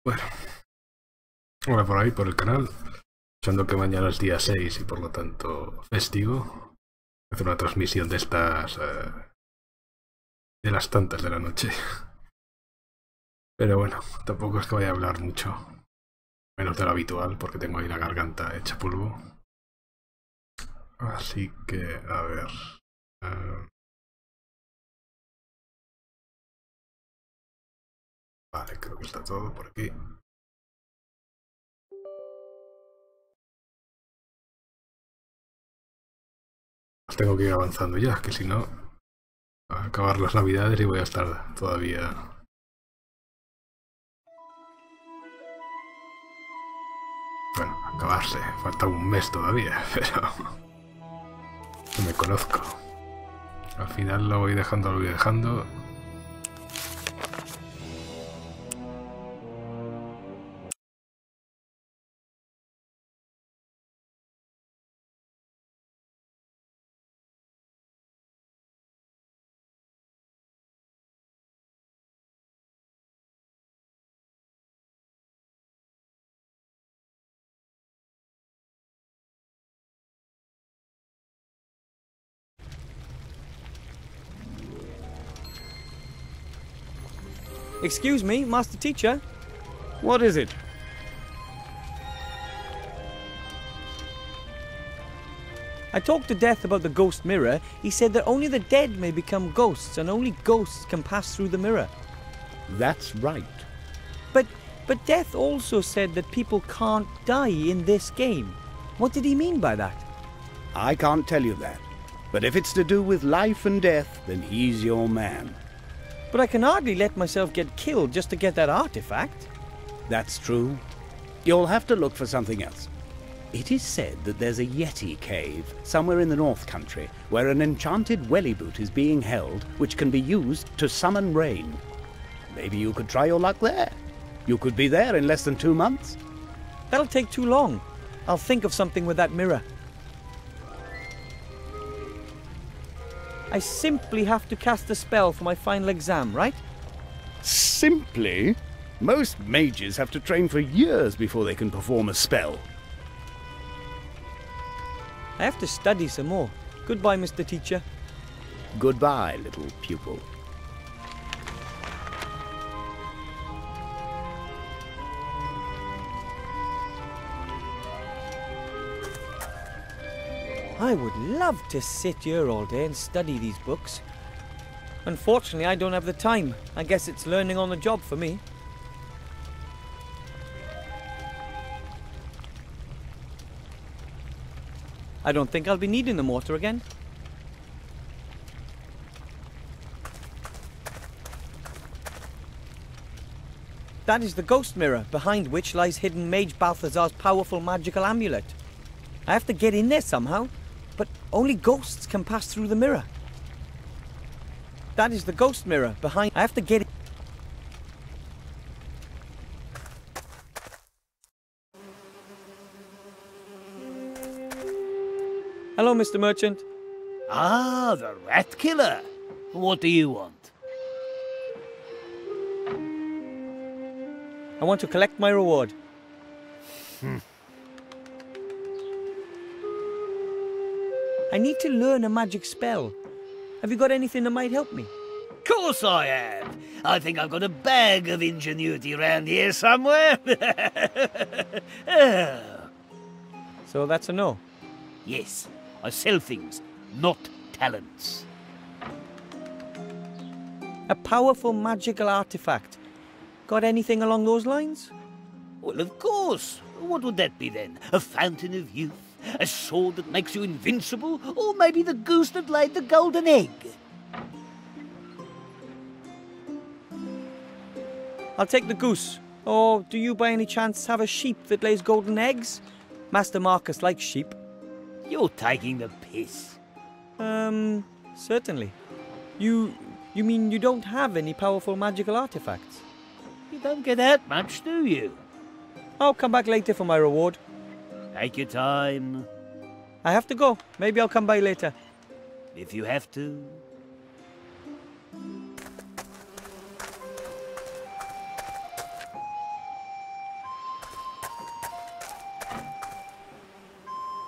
Bueno, ahora por ahí, por el canal, pensando que mañana es día 6 y por lo tanto festivo, hacer una transmisión de estas, de las tantas de la noche. Pero bueno, tampoco es que vaya a hablar mucho, menos de lo habitual, porque tengo ahí la garganta hecha polvo. Así que, a ver... vale, creo que está todo por aquí. Pues tengo que ir avanzando ya, que si no, a acabar las navidades y voy a estar todavía... Bueno, acabarse, falta un mes todavía, pero... no me conozco. Al final lo voy dejando. Excuse me, Master Teacher. What is it? I talked to Death about the ghost mirror. He said that only the dead may become ghosts, and only ghosts can pass through the mirror. That's right. But Death also said that people can't die in this game. What did he mean by that? I can't tell you that. But if it's to do with life and death, then he's your man. But I can hardly let myself get killed just to get that artifact. That's true. You'll have to look for something else. It is said that there's a Yeti cave somewhere in the North Country where an enchanted welly boot is being held which can be used to summon rain. Maybe you could try your luck there. You could be there in less than 2 months. That'll take too long. I'll think of something with that mirror. I simply have to cast a spell for my final exam, right? Simply? Most mages have to train for years before they can perform a spell. I have to study some more. Goodbye, Mr. Teacher. Goodbye, little pupil. I would love to sit here all day and study these books. Unfortunately, I don't have the time. I guess it's learning on the job for me. I don't think I'll be needing the mortar again. That is the ghost mirror, behind which lies hidden Mage Balthazar's powerful magical amulet. I have to get in there somehow, but only ghosts can pass through the mirror. That is the ghost mirror, behind... I have to get... Hello, Mr. Merchant. Ah, the rat killer. What do you want? I want to collect my reward. I need to learn a magic spell. Have you got anything that might help me? Course I have. I think I've got a bag of ingenuity around here somewhere. So that's a no. Yes, I sell things, not talents. A powerful magical artifact. Got anything along those lines? Well, of course. What would that be then? A fountain of youth? A sword that makes you invincible? Or maybe the goose that laid the golden egg? I'll take the goose. Or do you by any chance have a sheep that lays golden eggs? Master Marcus likes sheep. You're taking the piss. Certainly. You mean you don't have any powerful magical artifacts? You don't get out much, do you? I'll come back later for my reward. Take your time. I have to go. Maybe I'll come by later. If you have to.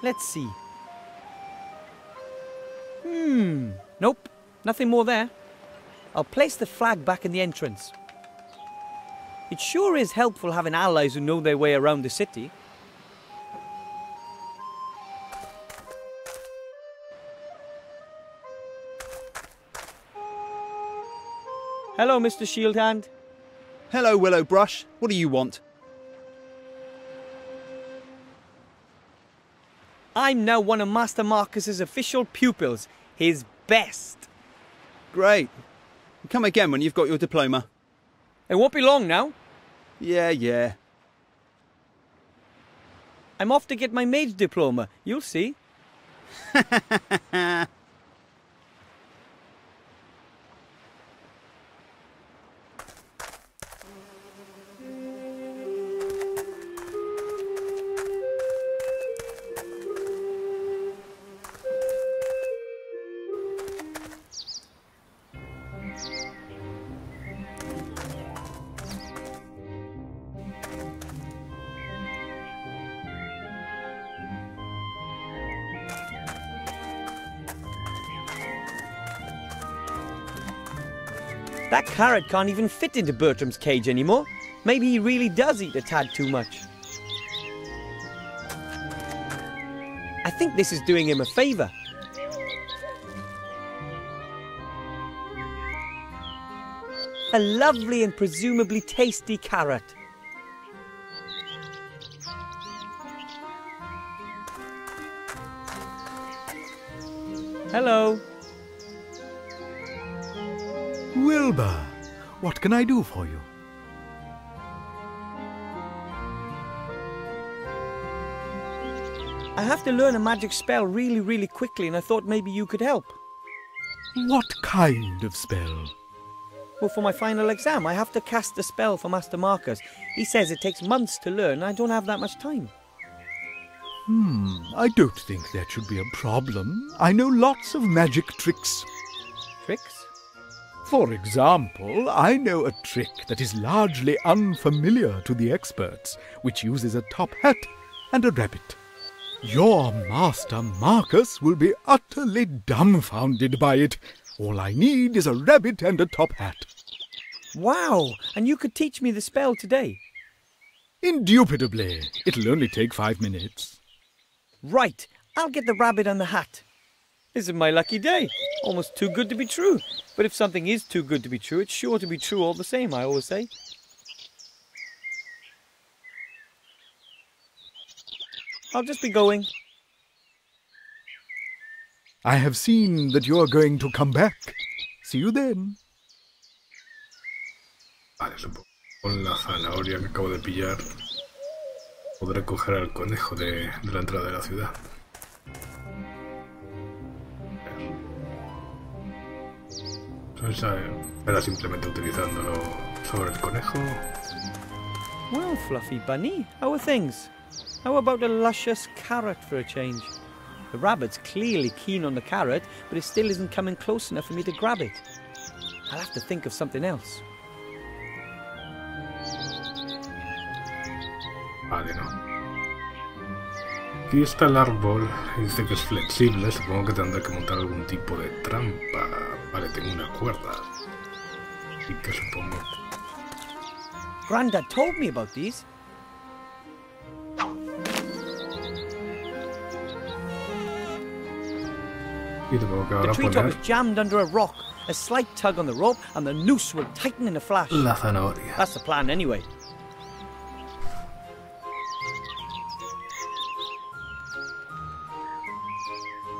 Let's see. Nope. Nothing more there. I'll place the flag back in the entrance. It sure is helpful having allies who know their way around the city. Hello, Mr. Shieldhand. Hello, Willowbrush. What do you want? I'm now one of Master Marcus's official pupils. His best. Great. Come again when you've got your diploma. It won't be long now. Yeah. I'm off to get my mage diploma. You'll see. That carrot can't even fit into Bertram's cage anymore. Maybe he really does eat a tad too much. I think this is doing him a favour. A lovely and presumably tasty carrot. Hello. Wilbur, what can I do for you? I have to learn a magic spell really quickly, and I thought maybe you could help. What kind of spell? Well, for my final exam, I have to cast a spell for Master Marcus. He says it takes months to learn, and I don't have that much time. I don't think that should be a problem. I know lots of magic tricks. Tricks? For example, I know a trick that is largely unfamiliar to the experts, which uses a top hat and a rabbit. Your Master Marcus will be utterly dumbfounded by it. All I need is a rabbit and a top hat. Wow! And you could teach me the spell today? Indubitably. It'll only take 5 minutes. Right! I'll get the rabbit and the hat. This is my lucky day. Almost too good to be true. But if something is too good to be true, it's sure to be true all the same, I always say. I'll just be going. I have seen that you are going to come back. See you then. Vale, supongo. Con la zanahoria que acabo de pillar podré coger al conejo de la entrada de la ciudad. Era simplemente utilizándolo sobre el conejo. Well, Fluffy Bunny, how are things? How about a luscious carrot for a change? The rabbit's clearly keen on the carrot, but it still isn't coming close enough for me to grab it. I'll have to think of something else. Vale, no. Aquí está el árbol. Dice que es flexible. Supongo que tendré que montar algún tipo de trampa. Vale, tengo una cuerda. Y que supongo... Grandad told me about these. Y tengo que The ahora tree top poner is jammed under a rock. A slight tug on the rope and the noose will tighten in a flash. la zanahoria. That's the plan anyway.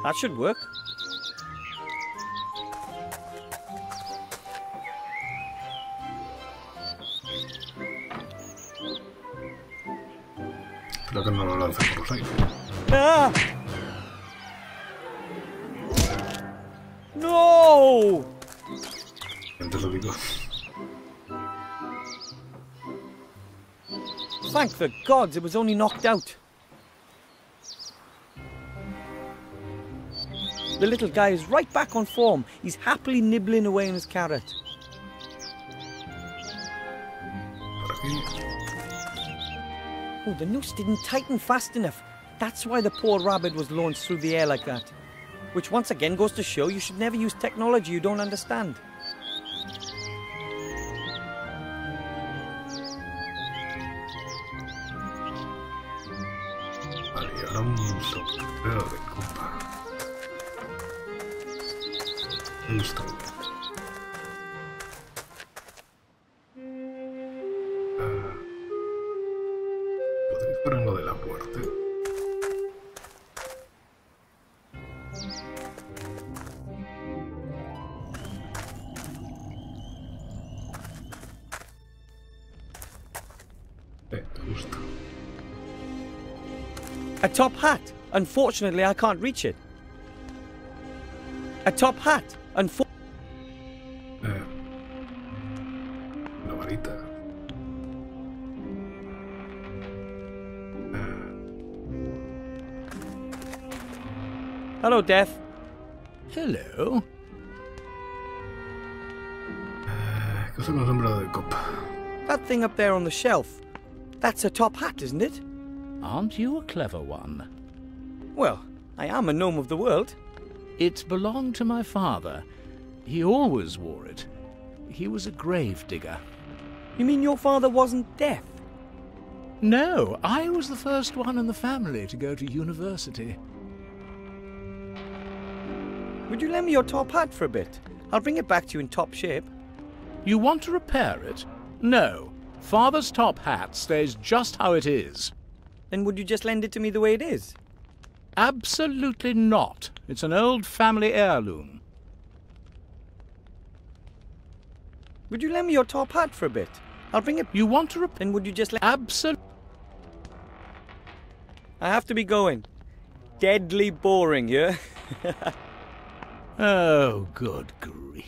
That should work. Espero que no lo lance por los aires. Ah! No! Antes lo digo. Thank the gods it was only knocked out. The little guy is right back on form. He's happily nibbling away on his carrot. Por aquí. Oh, the noose didn't tighten fast enough. That's why the poor rabbit was launched through the air like that. Which once again goes to show you should never use technology you don't understand. Vale, y ahora un sombrero de copa. Listo. ¿Podría ir por lo de la muerte? Justo. A top hat. Unfortunately, I can't reach it. A top hat. Una varita. Hello, Death. Hello. Cosa con sombrero de copa. That thing up there on the shelf. That's a top hat, isn't it? Aren't you a clever one? Well, I am a gnome of the world. It belonged to my father. He always wore it. He was a grave digger. You mean your father wasn't deaf? No, I was the first one in the family to go to university. Would you lend me your top hat for a bit? I'll bring it back to you in top shape. You want to repair it? No. Father's top hat stays just how it is. Then would you just lend it to me the way it is? Absolutely not. It's an old family heirloom. Would you lend me your top hat for a bit? I'll bring it... You want to repair... Then would you just let... Absolutely. I have to be going. Deadly boring, yeah? Oh, good grief.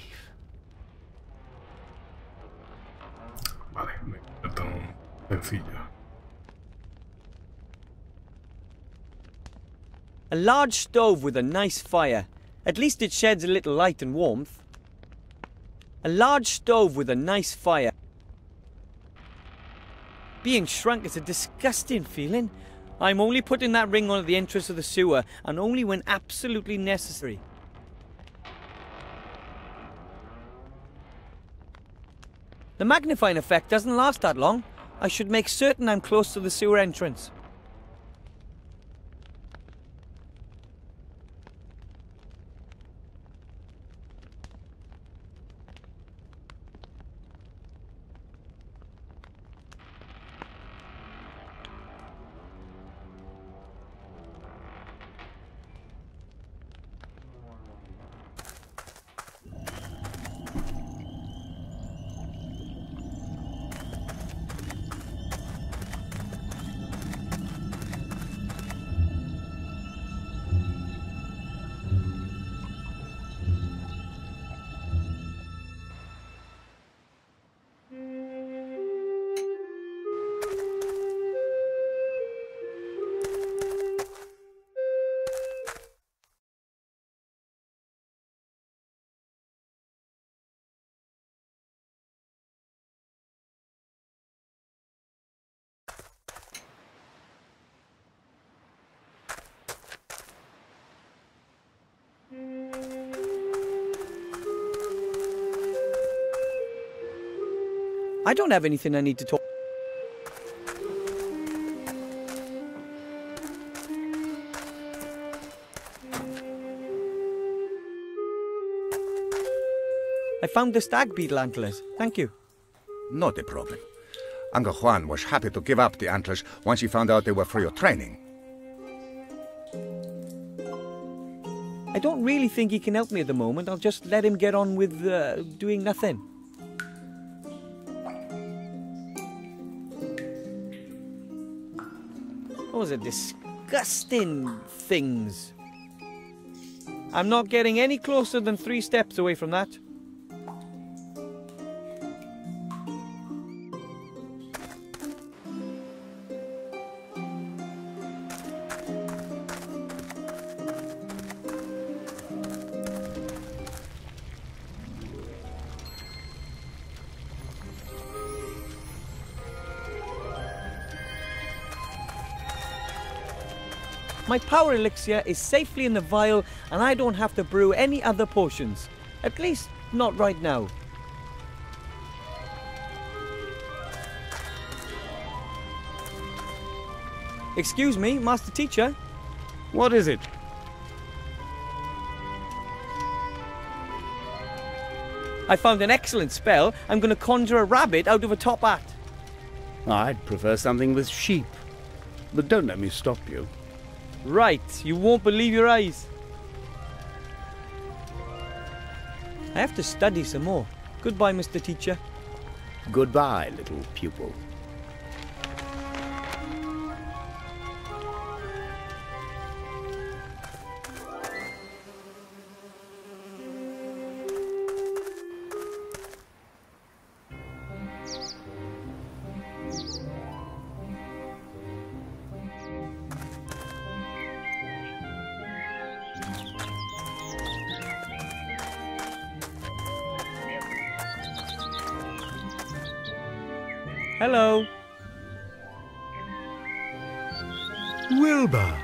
Vale, me queda tan sencillo. A large stove with a nice fire. At least it sheds a little light and warmth. A large stove with a nice fire. Being shrunk is a disgusting feeling. I'm only putting that ring on at the entrance of the sewer, and only when absolutely necessary. The magnifying effect doesn't last that long. I should make certain I'm close to the sewer entrance. I don't have anything I need to talk. I found the stag beetle antlers. Thank you. Not a problem. Uncle Juan was happy to give up the antlers once he found out they were for your training. I don't really think he can help me at the moment. I'll just let him get on with doing nothing. Those are disgusting things. I'm not getting any closer than 3 steps away from that. My power elixir is safely in the vial and I don't have to brew any other potions. At least, not right now. Excuse me, Master Teacher. What is it? I found an excellent spell. I'm going to conjure a rabbit out of a top hat. I'd prefer something with sheep. But don't let me stop you. Right, you won't believe your eyes. I have to study some more. Goodbye, Mr. Teacher. Goodbye, little pupil. Hello. Wilbur,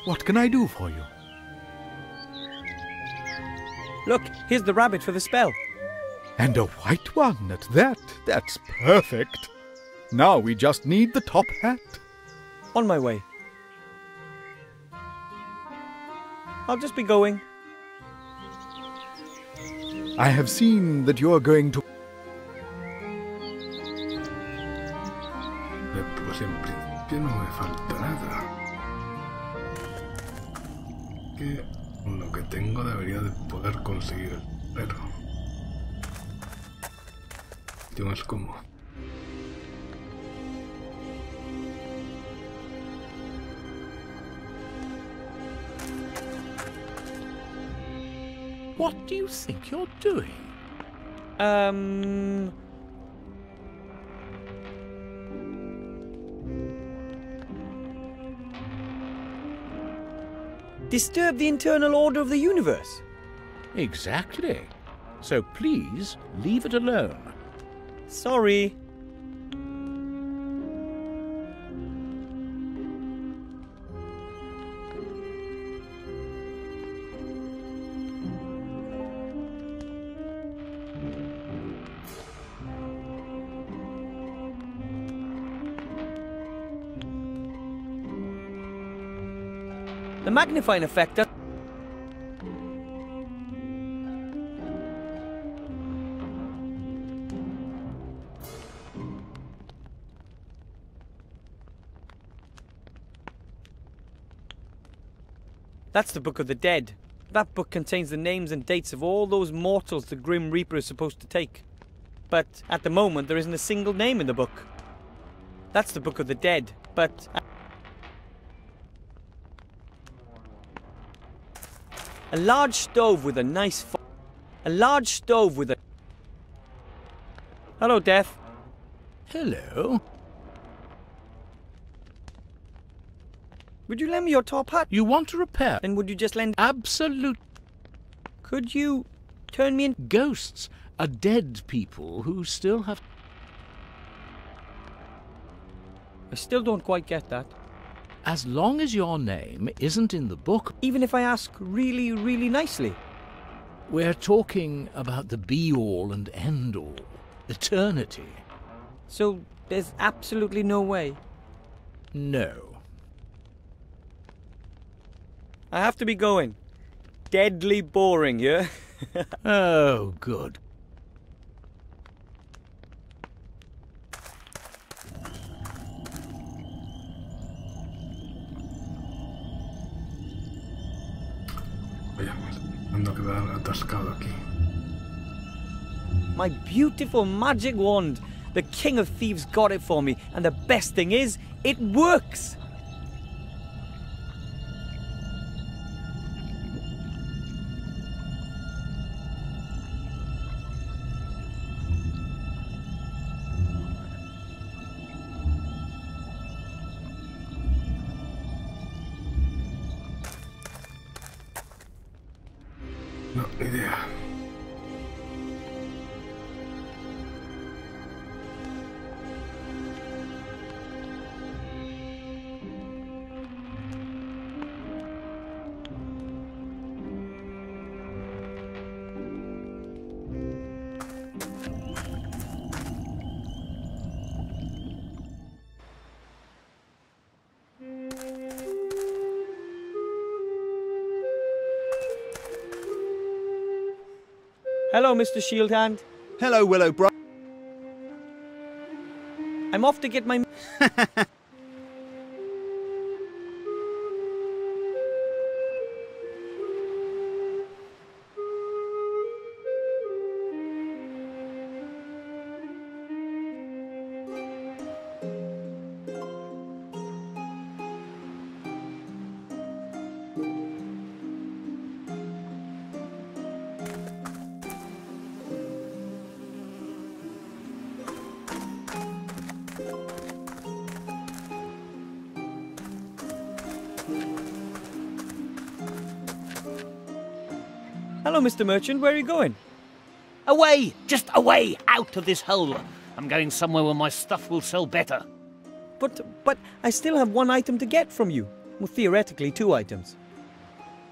what can I do for you? Look, here's the rabbit for the spell. And a white one at that. That's perfect. Now we just need the top hat. On my way. I'll just be going. I have seen that you're going to... Pues en principio no me falta nada. Que con lo que tengo debería de poder conseguir el pero. Yo es como. What do you think you're doing? Disturb the internal order of the universe. Exactly. So please leave it alone. Sorry. The magnifying effect. That's the Book of the Dead. That book contains the names and dates of all those mortals the Grim Reaper is supposed to take. But at the moment, there isn't a single name in the book. That's the Book of the Dead, but... A large stove with a nice A large stove with a... Hello, Death. Hello. Would you lend me your top hat? You want to repair? Then would you just lend... Absolute. Could you turn me in... Ghosts are dead people who still have... I still don't quite get that. As long as your name isn't in the book... Even if I ask really, really nicely? We're talking about the be-all and end-all. Eternity. So there's absolutely no way? No. I have to be going. Deadly boring, yeah? Oh, good. Oye, pues ando a quedar atascado aquí. My beautiful magic wand. The King of Thieves got it for me. And the best thing is, it works! No, ni idea. Hello, Mr. Shield Hand. Hello, Willow Bro. I'm off to get my... Hello, Mr. Merchant. Where are you going? Away! Just away! Out of this hole! I'm going somewhere where my stuff will sell better. But I still have one item to get from you. Well, theoretically, 2 items.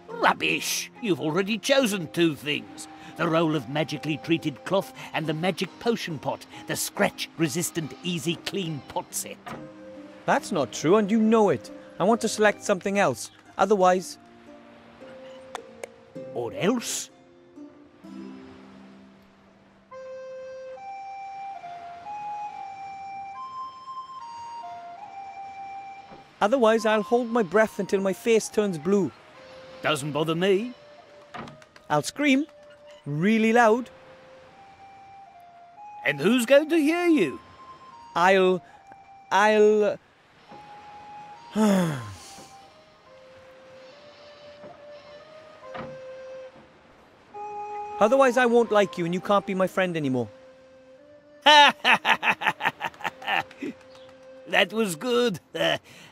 Rubbish! You've already chosen 2 things. The roll of magically treated cloth and the magic potion pot. The scratch-resistant, easy clean pot set. That's not true, and you know it. I want to select something else. Otherwise... Or else? Otherwise, I'll hold my breath until my face turns blue. Doesn't bother me. I'll scream. Really loud. And who's going to hear you? I'll... Otherwise, I won't like you and you can't be my friend anymore. That was good.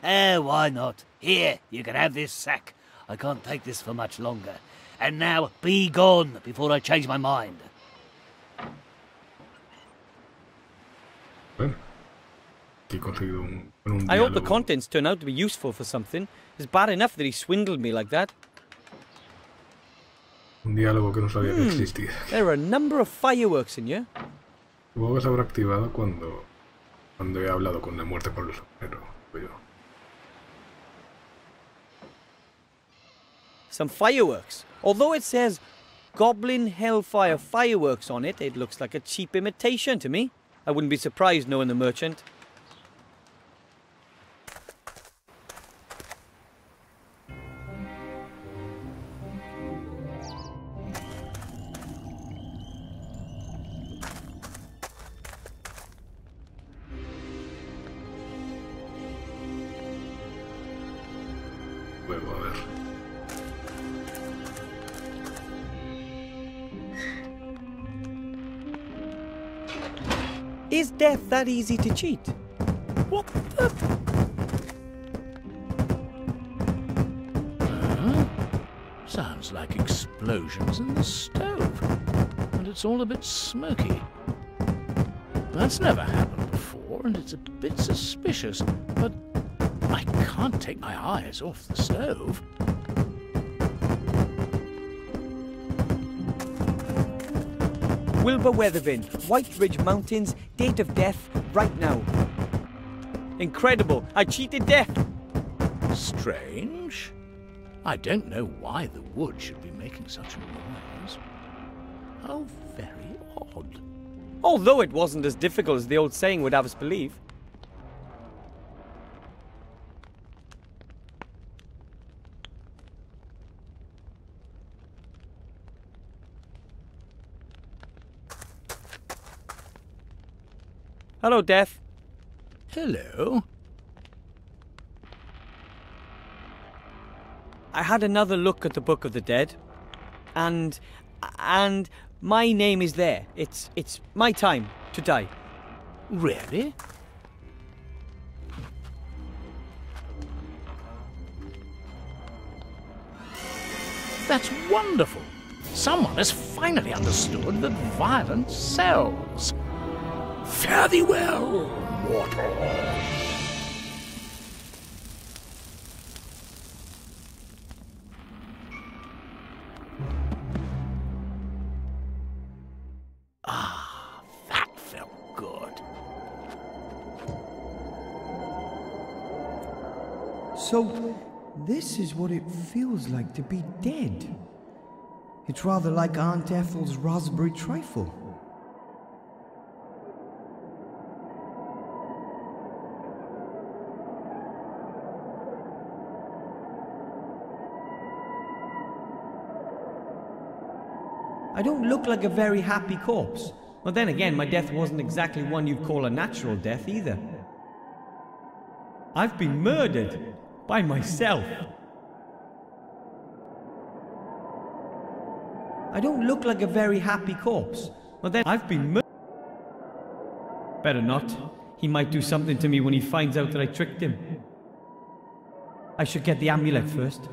Why not? Here, you can have this sack. I can't take this for much longer. And now, be gone before I change my mind. Bueno, aquí he conseguido un I hope the diálogo. contents turn out to be useful for something. It's bad enough that he swindled me like that. Un diálogo que no sabía que existía. There are a number of fireworks in here. Supongo que se habrá activado cuando he hablado con la muerte por el sombrero. Yo. Some fireworks. Although it says Goblin Hellfire Fireworks on it, it looks like a cheap imitation to me. I wouldn't be surprised knowing the merchant. Luego, a ver. Is death that easy to cheat? What the... Sounds like explosions in the stove. And it's all a bit smoky. That's never happened before, and it's a bit suspicious, but I can't take my eyes off the stove. Wilbur Weathervin, White Ridge Mountains, date of death, right now. Incredible, I cheated death. Strange. I don't know why the wood should be making such a noise. How very odd. Although it wasn't as difficult as the old saying would have us believe. Hello, Death. Hello. I had another look at the Book of the Dead, and my name is there. It's my time to die. Really? That's wonderful. Someone has finally understood that violence sells. Fare thee well, mortal. Ah, that felt good. So, this is what it feels like to be dead. It's rather like Aunt Ethel's raspberry trifle. I don't look like a very happy corpse. But then again, my death wasn't exactly one you'd call a natural death either. I've been murdered by myself. I don't look like a very happy corpse. But then I've been murdered. Better not. He might do something to me when he finds out that I tricked him. I should get the amulet first.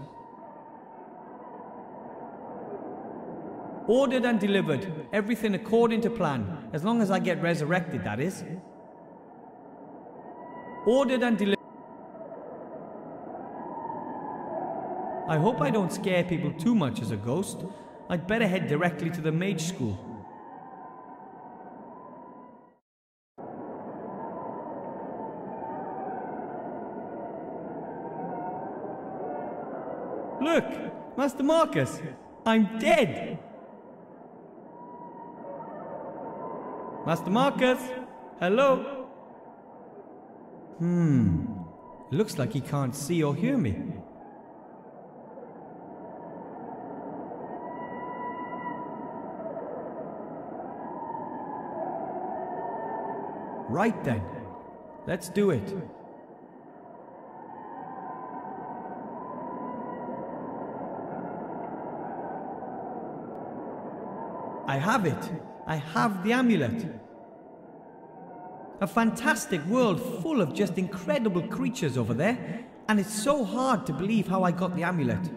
Ordered and delivered. Everything according to plan. As long as I get resurrected, that is. Ordered and delivered. I hope I don't scare people too much as a ghost. I'd better head directly to the mage school. Look! Master Marcus! I'm dead! Master Marcus! Hello? Looks like he can't see or hear me. Right then. Let's do it. I have it. I have the amulet. A fantastic world full of just incredible creatures over there, and it's so hard to believe how I got the amulet.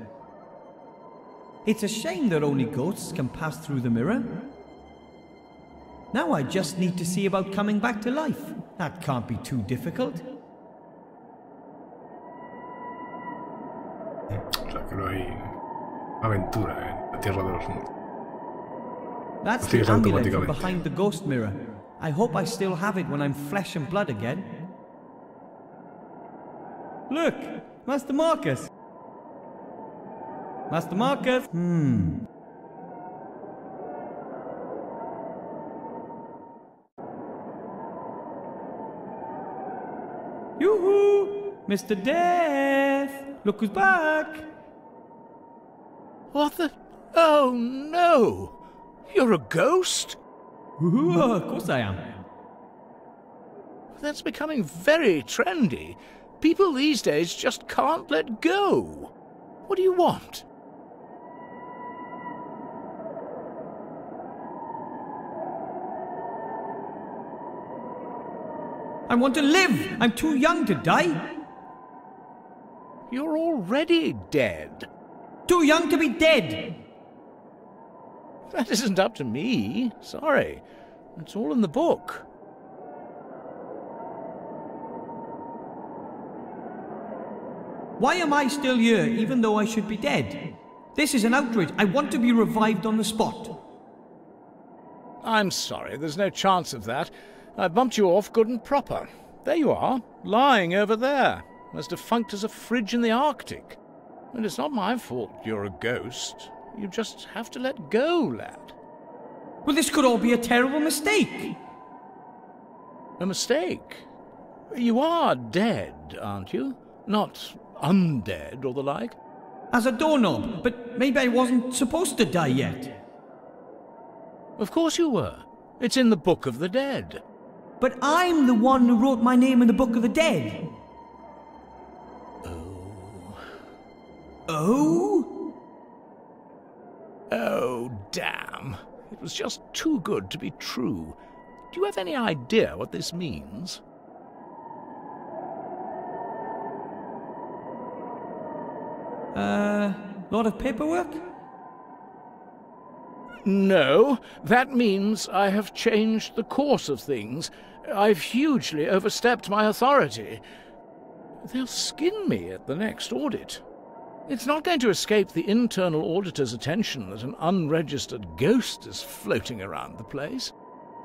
It's a shame that only ghosts can pass through the mirror. Now I just need to see about coming back to life. That can't be too difficult. O sea que no hay aventura en la Tierra de los Muertos. That's the amulet from behind the ghost mirror. I hope I still have it when I'm flesh and blood again. Look! Master Marcus! Master Marcus! Yoo-hoo! Mr. Death! Look who's back! What the... Oh, no! You're a ghost? Ooh, of course I am. That's becoming very trendy. People these days just can't let go. What do you want? I want to live! I'm too young to die! You're already dead. Too young to be dead! That isn't up to me. Sorry. It's all in the book. Why am I still here, even though I should be dead? This is an outrage. I want to be revived on the spot. I'm sorry, there's no chance of that. I bumped you off good and proper. There you are, lying over there, as defunct as a fridge in the Arctic. And it's not my fault you're a ghost. You just have to let go, lad. Well, this could all be a terrible mistake. A mistake? You are dead, aren't you? Not undead or the like? As a doorknob, but maybe I wasn't supposed to die yet. Of course you were. It's in the Book of the Dead. But I'm the one who wrote my name in the Book of the Dead. Oh? Oh, damn. It was just too good to be true. Do you have any idea what this means? Lot of paperwork? No, that means I have changed the course of things. I've hugely overstepped my authority. They'll skin me at the next audit. It's not going to escape the internal auditor's attention that an unregistered ghost is floating around the place.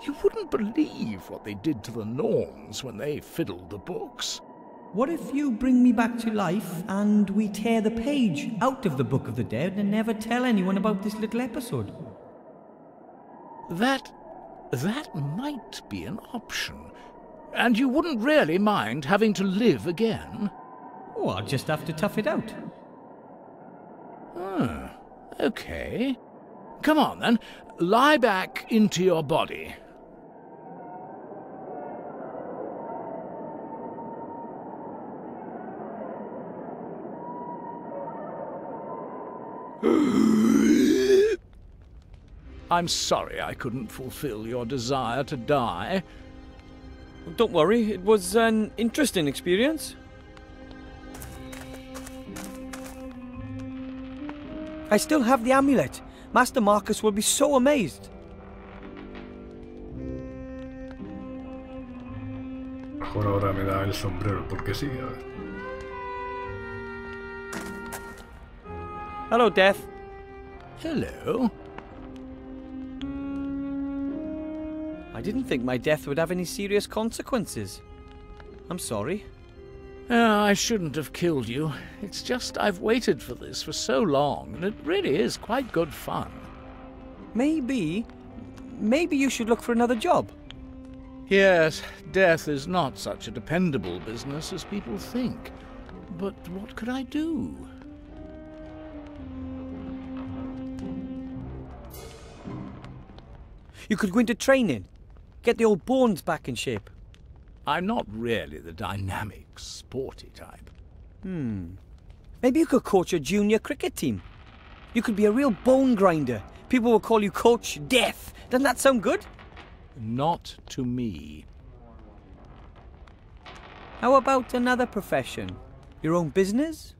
You wouldn't believe what they did to the Norns when they fiddled the books. What if you bring me back to life and we tear the page out of the Book of the Dead and never tell anyone about this little episode? That might be an option. And you wouldn't really mind having to live again? Oh, I'll just have to tough it out. Okay. Come on, then. Lie back into your body. I'm sorry I couldn't fulfill your desire to die. Don't worry, it was an interesting experience. I still have the amulet. Master Marcus will be so amazed. Mejor ahora me da el sombrero porque sí. A ver. Hello, Death. Hello. I didn't think my death would have any serious consequences. I'm sorry. I shouldn't have killed you. It's just I've waited for this for so long, and it really is quite good fun. Maybe you should look for another job. Yes, death is not such a dependable business as people think. But what could I do? You could go into training. Get the old bones back in shape. I'm not really the dynamic, sporty type. Maybe you could coach a junior cricket team. You could be a real bone grinder. People will call you Coach Death. Doesn't that sound good? Not to me. How about another profession? Your own business?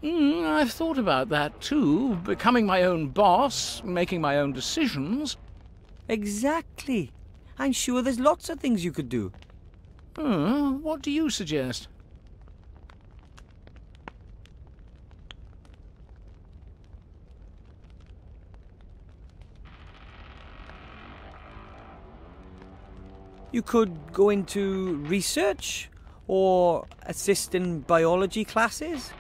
I've thought about that too. Becoming my own boss, making my own decisions. Exactly. I'm sure there's lots of things you could do. What do you suggest? You could go into research or assist in biology classes.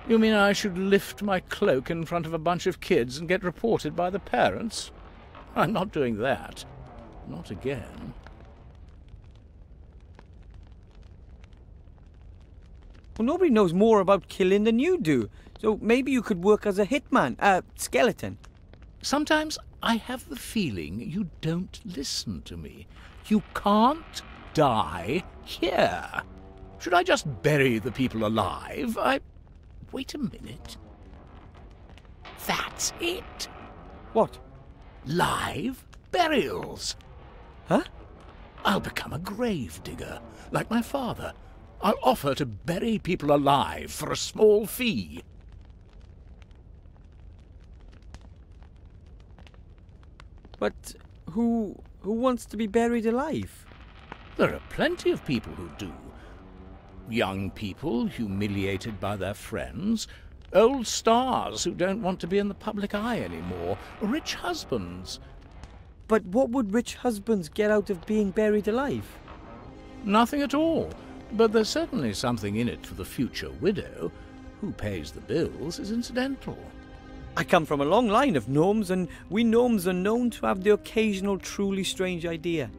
You mean I should lift my cloak in front of a bunch of kids and get reported by the parents? I'm not doing that. Not again. Well, nobody knows more about killing than you do, so maybe you could work as a hitman, skeleton. Sometimes I have the feeling you don't listen to me. You can't die here. Should I just bury the people alive? Wait a minute. That's it. What? Live burials. Huh? I'll become a grave digger, like my father. I'll offer to bury people alive for a small fee. But who wants to be buried alive? There are plenty of people who do. Young people humiliated by their friends, old stars who don't want to be in the public eye anymore, rich husbands. But what would rich husbands get out of being buried alive? Nothing at all. But there's certainly something in it for the future widow. Who pays the bills is incidental. I come from a long line of gnomes, and we gnomes are known to have the occasional truly strange idea.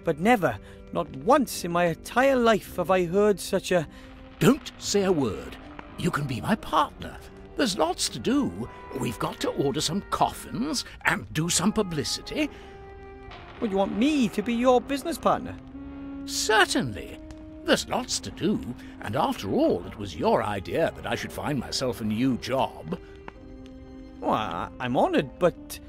But never, not once in my entire life have I heard such a... Don't say a word. You can be my partner. There's lots to do. We've got to order some coffins and do some publicity. Well, you want me to be your business partner? Certainly. There's lots to do, and after all, it was your idea that I should find myself a new job. Well, I'm honoured, but...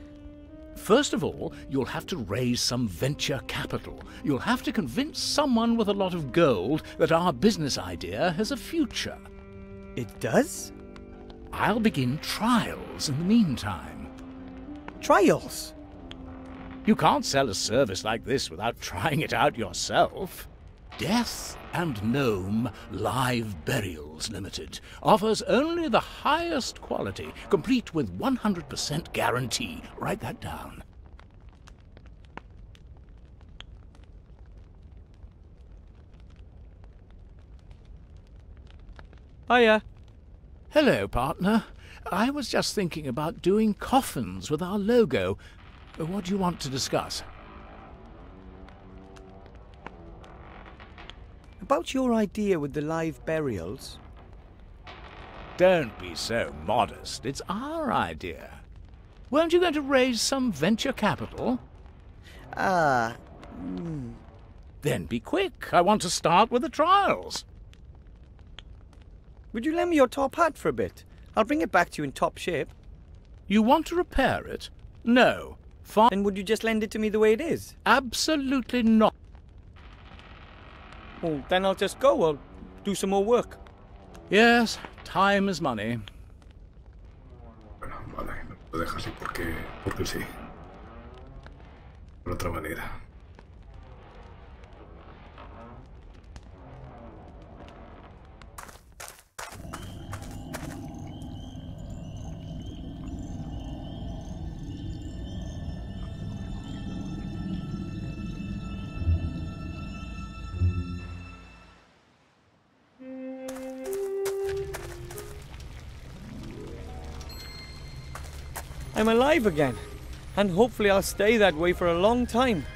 First of all, you'll have to raise some venture capital. You'll have to convince someone with a lot of gold that our business idea has a future. It does? I'll begin trials in the meantime. Trials? You can't sell a service like this without trying it out yourself. Death and Gnome Live Burials Limited offers only the highest quality, complete with 100% guarantee. Write that down. Hiya. Hello, partner. I was just thinking about doing coffins with our logo. What do you want to discuss? About your idea with the live burials. Don't be so modest. It's our idea. Weren't you going to raise some venture capital? Then be quick. I want to start with the trials. Would you lend me your top hat for a bit? I'll bring it back to you in top shape. You want to repair it? No. Fine. Then would you just lend it to me the way it is? Absolutely not. Well, then I'll just go. I'll do some more work. Yes, time is money. Bueno, vale, lo dejo así porque sí. Por otra manera. I'm alive again, and hopefully I'll stay that way for a long time.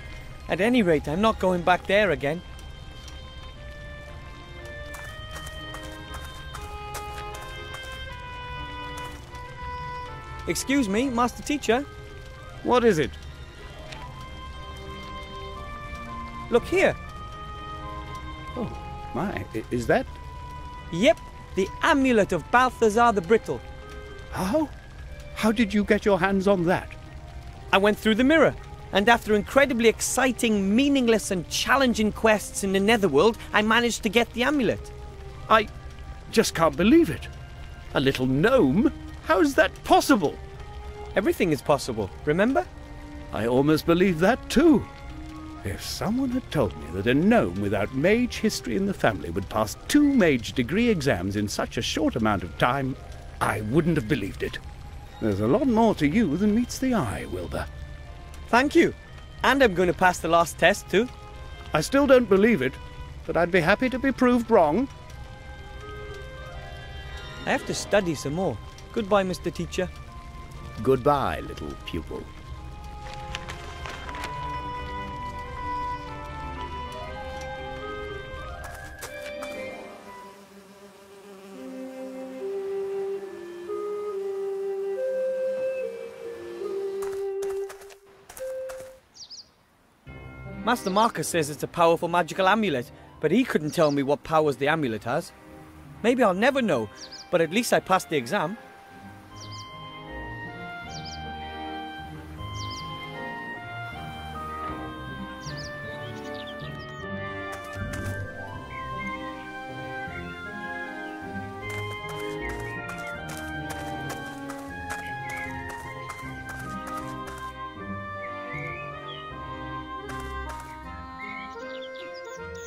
At any rate, I'm not going back there again. Excuse me, Master Teacher. What is it? Look here. Oh, my, is that? Yep, the amulet of Balthazar the Brittle. How? How did you get your hands on that? I went through the mirror, and after incredibly exciting, meaningless and challenging quests in the Netherworld, I managed to get the amulet. I just can't believe it. A little gnome? How is that possible? Everything is possible, remember? I almost believe that too. If someone had told me that a gnome without mage history in the family would pass 2 mage degree exams in such a short amount of time, I wouldn't have believed it. There's a lot more to you than meets the eye, Wilbur. Thank you. And I'm going to pass the last test too. I still don't believe it, but I'd be happy to be proved wrong. I have to study some more. Goodbye, Mr. Teacher. Goodbye, little pupil. Master Marcus says it's a powerful magical amulet, but he couldn't tell me what powers the amulet has. Maybe I'll never know, but at least I passed the exam.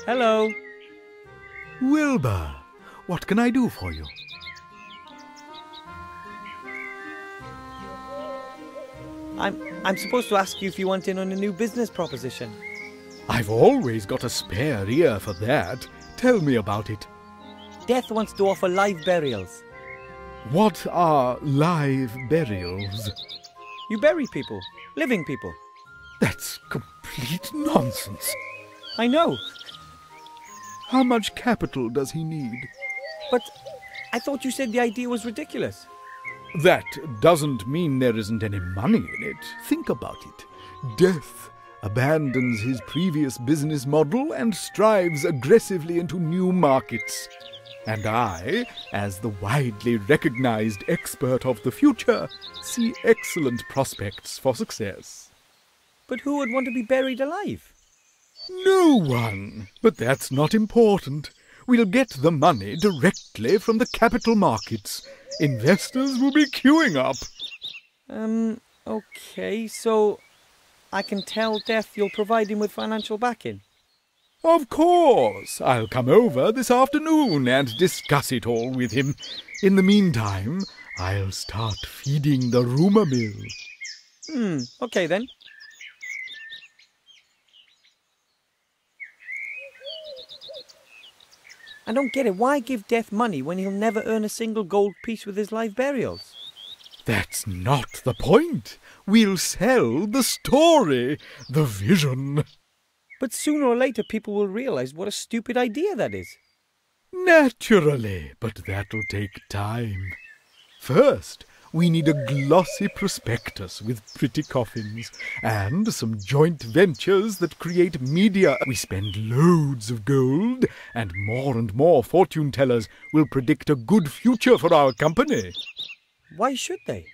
Hello. Wilbur, what can I do for you? I'm supposed to ask you if you want in on a new business proposition. I've always got a spare ear for that. Tell me about it. Death wants to offer live burials. What are live burials? You bury people, living people. That's complete nonsense. I know. How much capital does he need? But I thought you said the idea was ridiculous. That doesn't mean there isn't any money in it. Think about it. Death abandons his previous business model and strives aggressively into new markets. And I, as the widely recognized expert of the future, see excellent prospects for success. But who would want to be buried alive? No one. But that's not important. We'll get the money directly from the capital markets. Investors will be queuing up. Okay, so I can tell Death you'll provide him with financial backing? Of course. I'll come over this afternoon and discuss it all with him. In the meantime, I'll start feeding the rumour mill. Okay then. I don't get it. Why give Death money when he'll never earn a single gold piece with his live burials? That's not the point. We'll sell the story, the vision. But sooner or later people will realise what a stupid idea that is. Naturally, but that'll take time. First, we need a glossy prospectus with pretty coffins and some joint ventures that create media. We spend loads of gold, and more fortune-tellers will predict a good future for our company. Why should they?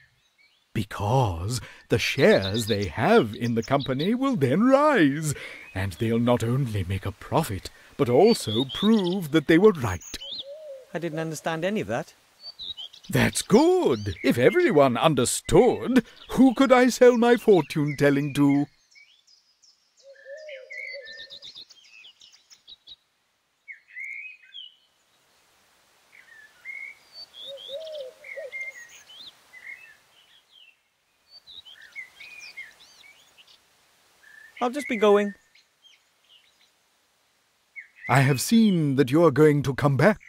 Because the shares they have in the company will then rise, and they'll not only make a profit, but also prove that they were right. I didn't understand any of that. That's good. If everyone understood, who could I sell my fortune-telling to? I'll just be going. I have seen that you're going to come back.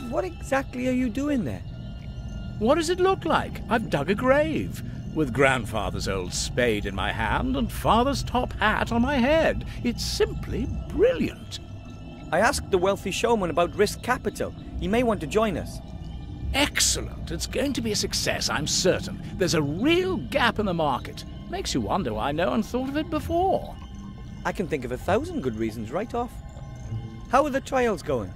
What exactly are you doing there? What does it look like? I've dug a grave, with Grandfather's old spade in my hand and Father's top hat on my head. It's simply brilliant. I asked the wealthy showman about risk capital. He may want to join us. Excellent. It's going to be a success, I'm certain. There's a real gap in the market. Makes you wonder why no one thought of it before. I can think of 1,000 good reasons right off. How are the trials going?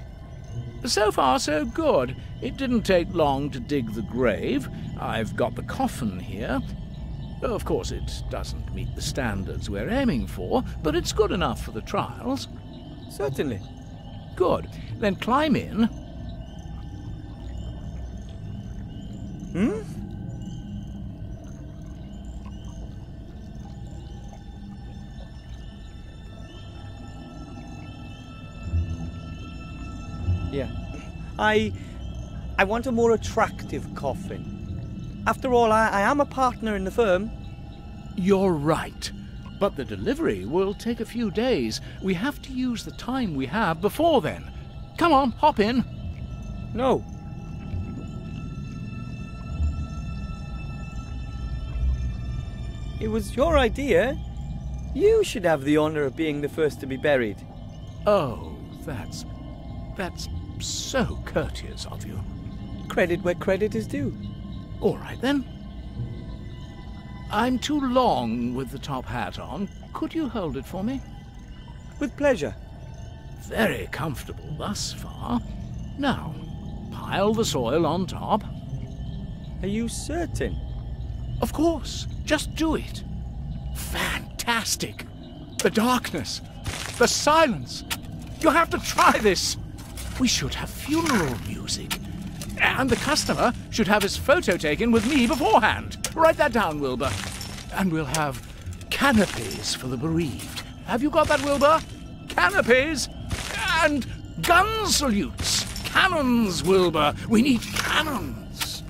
So far, so good. It didn't take long to dig the grave. I've got the coffin here. Of course, it doesn't meet the standards we're aiming for, but it's good enough for the trials. Certainly. Good. Then climb in. Yeah. I want a more attractive coffin. After all, I am a partner in the firm. You're right. But the delivery will take a few days. We have to use the time we have before then. Come on, hop in. No. It was your idea. You should have the honor of being the first to be buried. Oh, that's so courteous of you. Credit where credit is due. All right, then. I'm too long with the top hat on. Could you hold it for me? With pleasure. Very comfortable thus far. Now, pile the soil on top. Are you certain? Of course. Just do it. Fantastic. The darkness. The silence. You have to try this. We should have funeral music. And the customer should have his photo taken with me beforehand. Write that down, Wilbur. And we'll have canopies for the bereaved. Have you got that, Wilbur? Canopies and gun salutes. Cannons, Wilbur. We need cannons.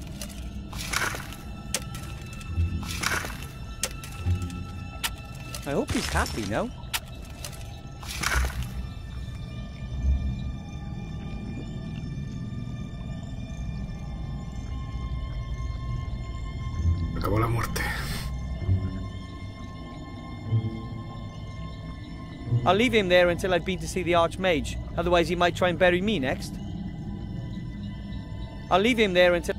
I hope he's happy now. Acabó la muerte. I'll leave him there until I've been to see the Archmage. Otherwise he might try and bury me next. I'll leave him there until...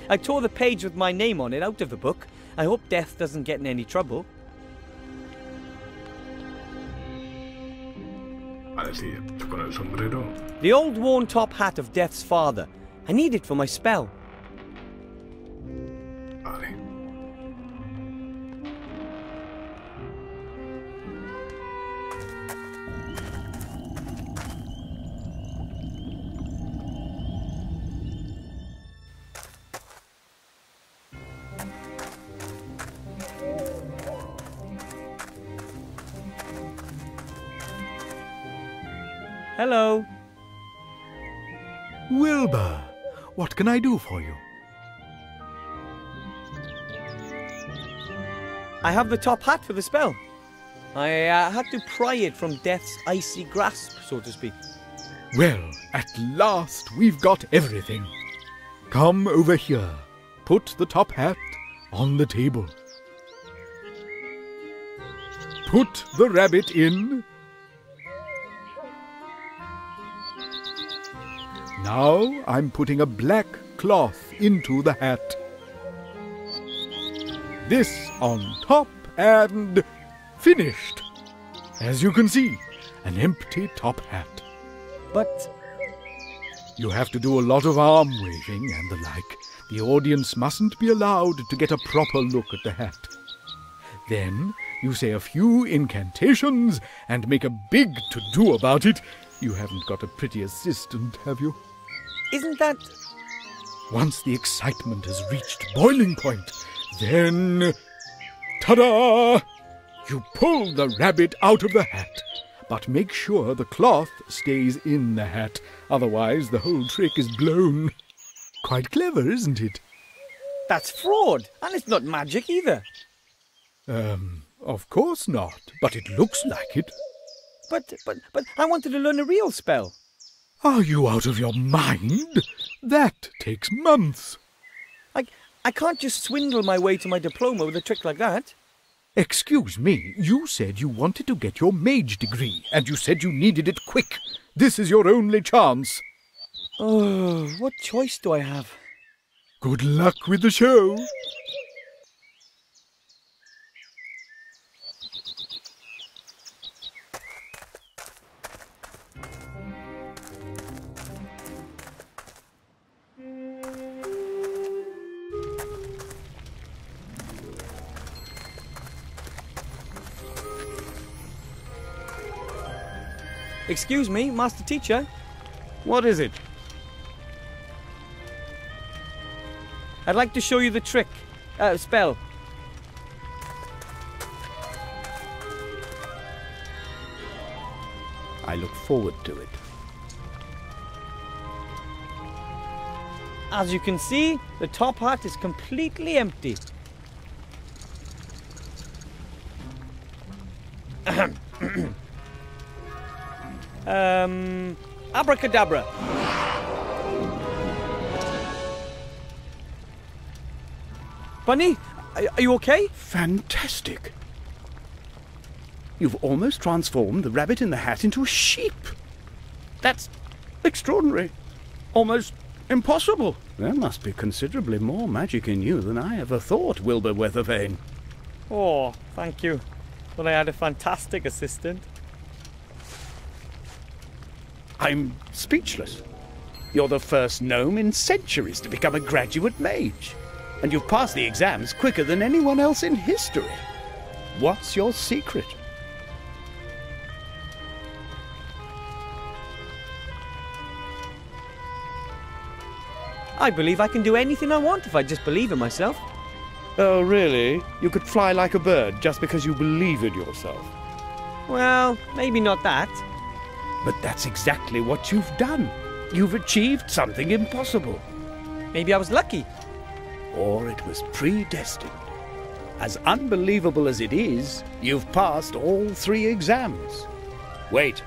I tore the page with my name on it out of the book. I hope Death doesn't get in any trouble. Vale, sí, con el sombrero. The old worn top hat of Death's father. I need it for my spell. Vale. Hello. Wilbur, what can I do for you? I have the top hat for the spell. I had to pry it from death's icy grasp, so to speak. Well, at last we've got everything. Come over here. Put the top hat on the table. Put the rabbit in. Now I'm putting a black cloth into the hat. This on top and finished. As you can see, an empty top hat. But You have to do a lot of arm waving and the like. The audience mustn't be allowed to get a proper look at the hat. Then you say a few incantations and make a big to-do about it. You haven't got a pretty assistant, have you? isn't that... Once the excitement has reached boiling point, then... Ta-da! You pull the rabbit out of the hat, but make sure the cloth stays in the hat. Otherwise, the whole trick is blown. Quite clever, isn't it? That's fraud, and it's not magic either. Of course not, but it looks like it. But I wanted to learn a real spell. Are you out of your mind? That takes months. I can't just swindle my way to my diploma with a trick like that. Excuse me, you said you wanted to get your mage degree, and you said you needed it quick. This is your only chance. Oh, what choice do I have? Good luck with the show. Excuse me, Master Teacher. What is it? I'd like to show you the trick. Spell. I look forward to it. As you can see, the top hat is completely empty. Abracadabra. Bunny, are you okay? Fantastic. You've almost transformed the rabbit in the hat into a sheep. That's extraordinary. Almost impossible. There must be considerably more magic in you than I ever thought, Wilbur Weathervane. Oh, thank you. Well, I had a fantastic assistant. I'm speechless. You're the first gnome in centuries to become a graduate mage. And you've passed the exams quicker than anyone else in history. What's your secret? I believe I can do anything I want if I just believe in myself. Oh, really? You could fly like a bird just because you believe in yourself. Well, maybe not that. But that's exactly what you've done. You've achieved something impossible. Maybe I was lucky. Or it was predestined. As unbelievable as it is, you've passed all 3 exams. Wait.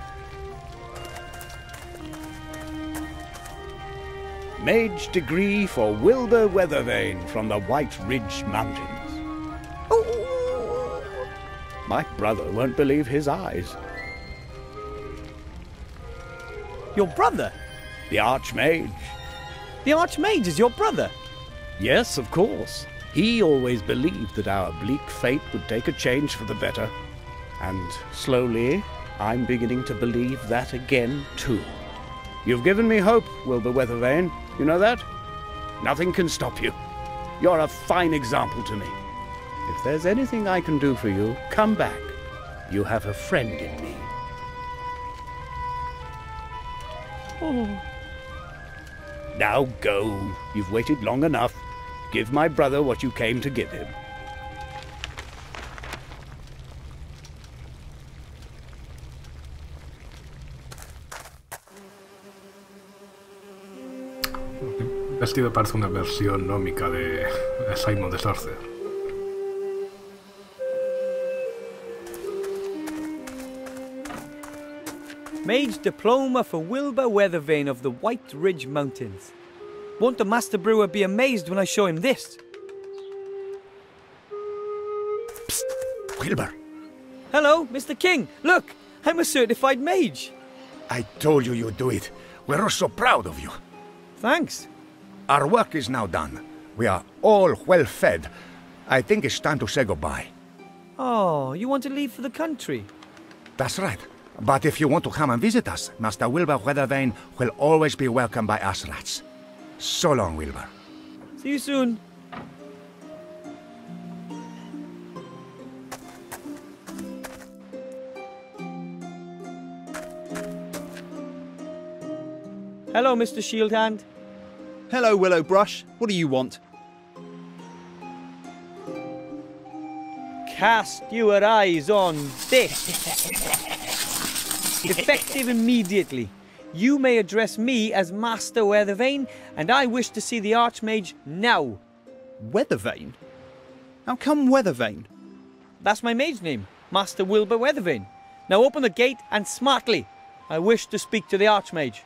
Mage degree for Wilbur Weathervane from the White Ridge Mountains. Oh. My brother won't believe his eyes. Your brother? The Archmage. The Archmage is your brother? Yes, of course. He always believed that our bleak fate would take a change for the better. And slowly, I'm beginning to believe that again, too. You've given me hope, Wilbur Weathervane. You know that? Nothing can stop you. You're a fine example to me. If there's anything I can do for you, come back. You have a friend in me. Oh. Now go. You've waited long enough. Give my brother what you came to give him. Vestido parece una versión nómica de Simon the Sorcerer. Mage Diploma for Wilbur Weathervane of the White Ridge Mountains. Won't the Master Brewer be amazed when I show him this? Psst, Wilbur. Hello, Mr. King. Look, I'm a certified mage. I told you you'd do it. We're so proud of you. Thanks. Our work is now done. We are all well fed. I think it's time to say goodbye. Oh, you want to leave for the country? That's right. But if you want to come and visit us, Master Wilbur Weathervane will always be welcomed by us rats. So long, Wilbur. See you soon. Hello, Mr. Shieldhand. Hello, Willowbrush. What do you want? Cast your eyes on this. Effective immediately. You may address me as Master Weathervane, and I wish to see the Archmage now. Weathervane? How come Weathervane? That's my mage name, Master Wilbur Weathervane. Now open the gate and smartly. I wish to speak to the Archmage.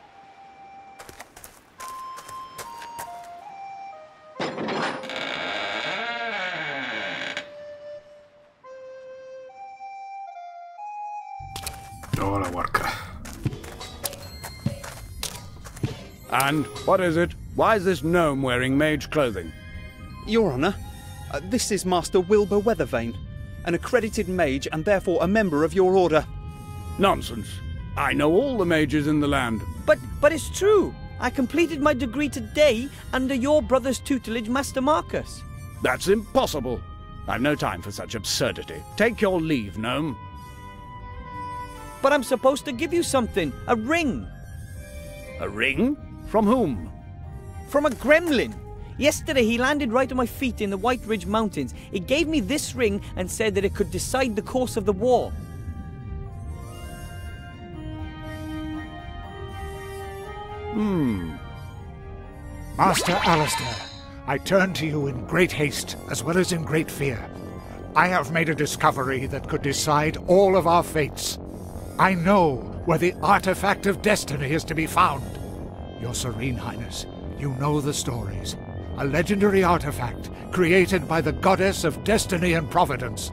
Hola, Warka. And what is it? Why is this gnome wearing mage clothing? Your Honour, this is Master Wilbur Weathervane, an accredited mage and therefore a member of your order. Nonsense. I know all the mages in the land. But it's true. I completed my degree today under your brother's tutelage, Master Marcus. That's impossible. I've no time for such absurdity. Take your leave, gnome. But I'm supposed to give you something. A ring. A ring? From whom? From a gremlin. Yesterday he landed right on my feet in the White Ridge Mountains. He gave me this ring and said that it could decide the course of the war. Master Alistair, I turn to you in great haste as well as in great fear. I have made a discovery that could decide all of our fates. I know where the artifact of destiny is to be found. Your Serene Highness, you know the stories. A legendary artifact created by the goddess of destiny and providence.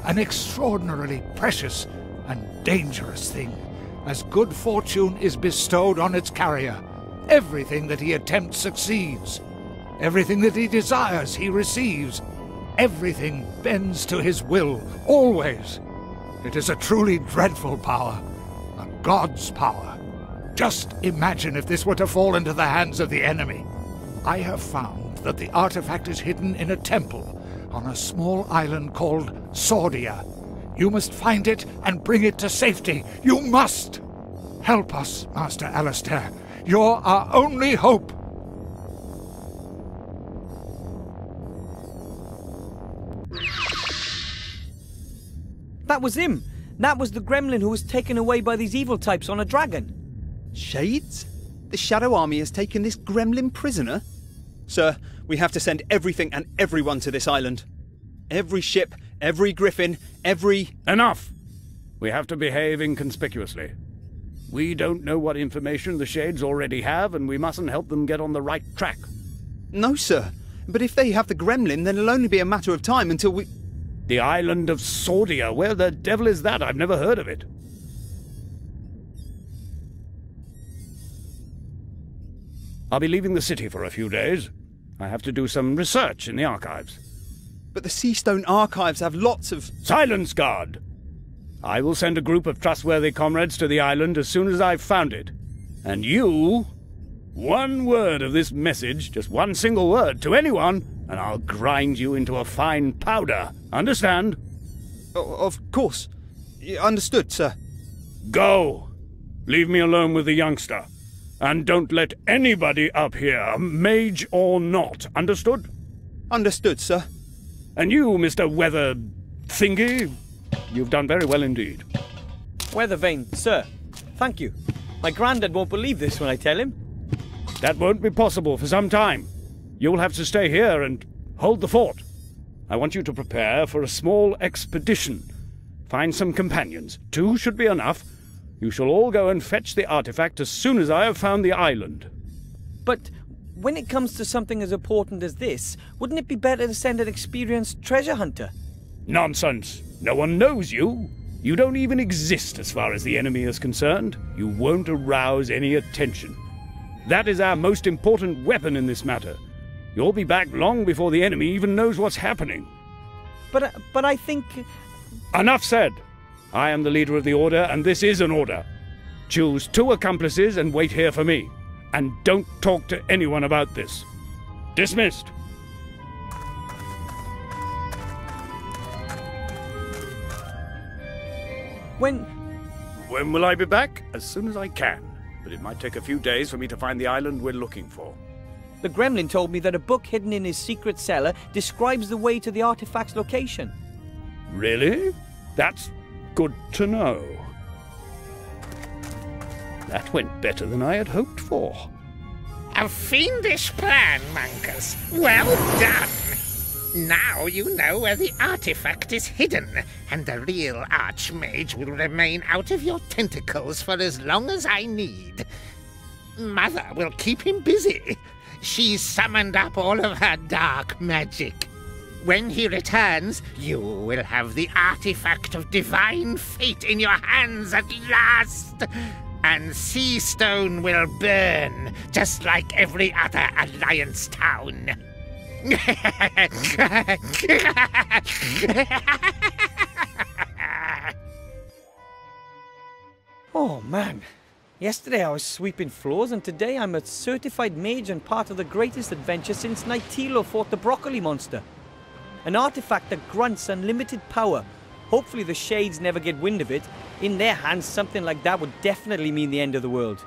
An extraordinarily precious and dangerous thing. As good fortune is bestowed on its carrier, everything that he attempts succeeds. Everything that he desires he receives. Everything bends to his will, always. It is a truly dreadful power. A god's power. Just imagine if this were to fall into the hands of the enemy. I have found that the artifact is hidden in a temple on a small island called Sordia. You must find it and bring it to safety. You must! Help us, Master Alistair. You're our only hope. That was him. That was the gremlin who was taken away by these evil types on a dragon. Shades? The Shadow Army has taken this gremlin prisoner? Sir, we have to send everything and everyone to this island. Every ship, every griffin, every... Enough! We have to behave inconspicuously. We don't know what information the Shades already have, and we mustn't help them get on the right track. No, sir. But if they have the gremlin, then it'll only be a matter of time until we... The island of Sordia? Where the devil is that? I've never heard of it. I'll be leaving the city for a few days. I have to do some research in the archives. But the Seastone archives have lots of... Silence, guard! I will send a group of trustworthy comrades to the island as soon as I've found it. And you... One word of this message, just one single word, to anyone, and I'll grind you into a fine powder. Understand? Of course. Understood, sir. Go! Leave me alone with the youngster. And don't let anybody up here, mage or not. Understood? Understood, sir. And you, Mr. Weather... Thingy, you've done very well indeed. Weathervane, sir. Thank you. My granddad won't believe this when I tell him. That won't be possible for some time. You'll have to stay here and hold the fort. I want you to prepare for a small expedition. Find some companions. 2 should be enough. You shall all go and fetch the artifact as soon as I have found the island. But when it comes to something as important as this, wouldn't it be better to send an experienced treasure hunter? Nonsense. No one knows you. You don't even exist as far as the enemy is concerned. You won't arouse any attention. That is our most important weapon in this matter. You'll be back long before the enemy even knows what's happening. But I think... Enough said. I am the leader of the Order, and this is an order. Choose 2 accomplices and wait here for me. And don't talk to anyone about this. Dismissed. When will I be back? As soon as I can. But it might take a few days for me to find the island we're looking for. The gremlin told me that a book hidden in his secret cellar describes the way to the artifact's location. Really? That's good to know. That went better than I had hoped for. A fiendish plan, Monkus. Well done! Now you know where the artifact is hidden, and the real Archmage will remain out of your tentacles for as long as I need. Mother will keep him busy. She's summoned up all of her dark magic. When he returns, you will have the artifact of divine fate in your hands at last. And Seastone will burn, just like every other Alliance town. Oh man, yesterday I was sweeping floors and today I'm a certified mage and part of the greatest adventure since Nightilo fought the broccoli monster. An artifact that grunts unlimited power. Hopefully the Shades never get wind of it. In their hands something like that would definitely mean the end of the world.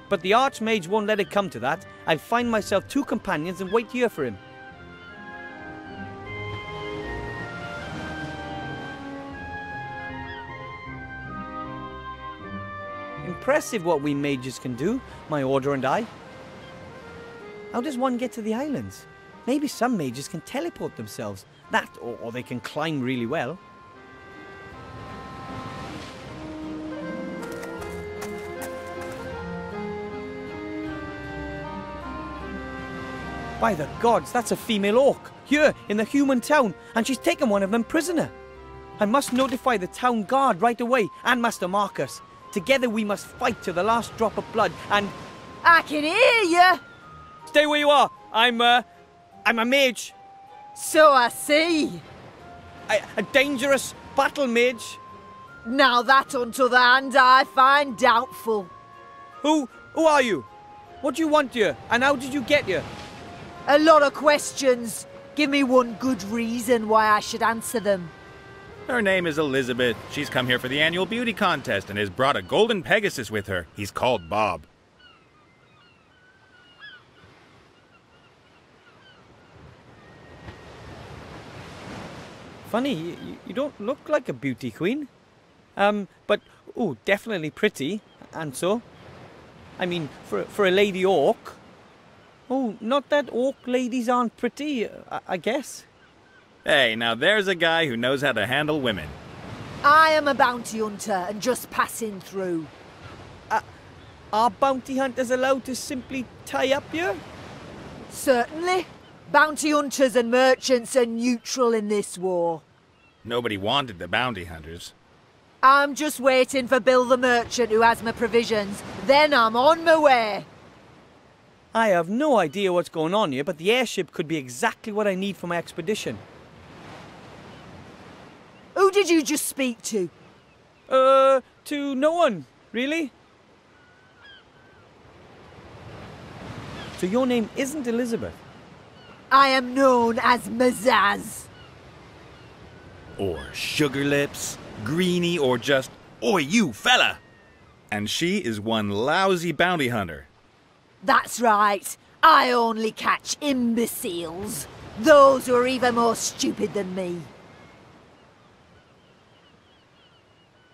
But the Archmage won't let it come to that. I'll find myself 2 companions and wait here for him. Impressive what we mages can do, my order and I. How does one get to the islands? Maybe some mages can teleport themselves. That, or they can climb really well. By the gods, that's a female orc, here in the human town, and she's taken one of them prisoner. I must notify the town guard right away, and Master Marcus. Together we must fight to the last drop of blood, and... I can hear you! Stay where you are, I'm a mage. So I see. A dangerous battle mage. Now that on t'other hand I find doubtful. Who are you? What do you want here, and how did you get here? A lot of questions. Give me one good reason why I should answer them. Her name is Elizabeth. She's come here for the annual beauty contest and has brought a golden Pegasus with her. He's called Bob. Funny, you don't look like a beauty queen. But, definitely pretty, and so. I mean, for a lady orc. Oh, not that orc ladies aren't pretty, I guess. Hey, now there's a guy who knows how to handle women. I am a bounty hunter and just passing through. Are bounty hunters allowed to simply tie up here? Certainly. Bounty hunters and merchants are neutral in this war. Nobody wanted the bounty hunters. I'm just waiting for Bill the merchant who has my provisions. Then I'm on my way. I have no idea what's going on here, but the airship could be exactly what I need for my expedition. Who did you just speak to? To no one, really. So your name isn't Elizabeth? I am known as Mazaz. Or Sugar Lips, Greenie, or just, "Oi, you fella!" And she is one lousy bounty hunter. That's right. I only catch imbeciles. Those who are even more stupid than me.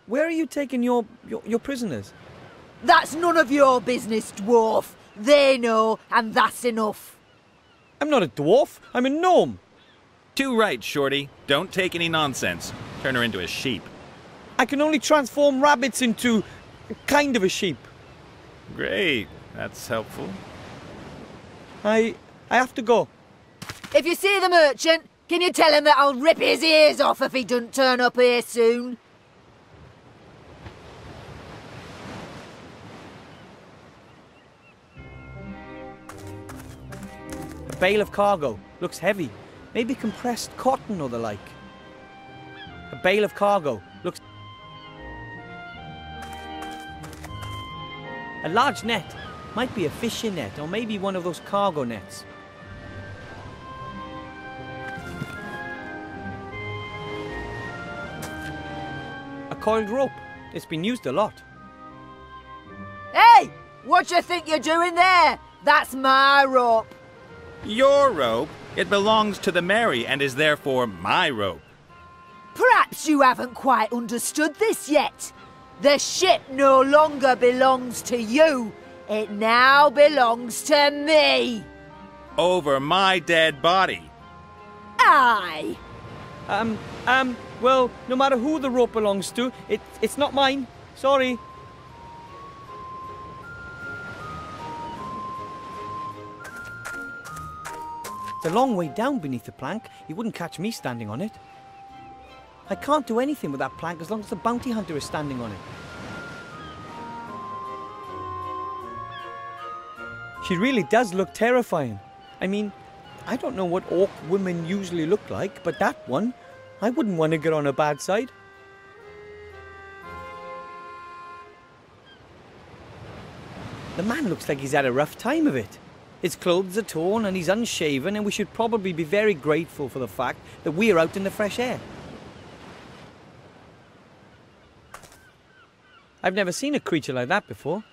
Where are you taking your prisoners? That's none of your business, dwarf. They know, and that's enough. I'm not a dwarf, I'm a gnome. Too right, Shorty. Don't take any nonsense. Turn her into a sheep. I can only transform rabbits into kind of a sheep. Great. That's helpful. I have to go. If you see the merchant, can you tell him that I'll rip his ears off if he doesn't turn up here soon? A bale of cargo. Looks heavy. Maybe compressed cotton or the like. A bale of cargo. Looks... A large net. Might be a fishing net, or maybe one of those cargo nets. A coiled rope. It's been used a lot. Hey! What you think you're doing there? That's my rope. Your rope? It belongs to the Mary and is therefore my rope. Perhaps you haven't quite understood this yet. The ship no longer belongs to you. It now belongs to me. Over my dead body. Aye. Well, no matter who the rope belongs to, it's not mine. Sorry. It's a long way down beneath the plank. You wouldn't catch me standing on it. I can't do anything with that plank as long as the bounty hunter is standing on it. She really does look terrifying. I mean, I don't know what orc women usually look like, but that one, I wouldn't want to get on her bad side. The man looks like he's had a rough time of it. His clothes are torn and he's unshaven, and we should probably be very grateful for the fact that we're out in the fresh air. I've never seen a creature like that before.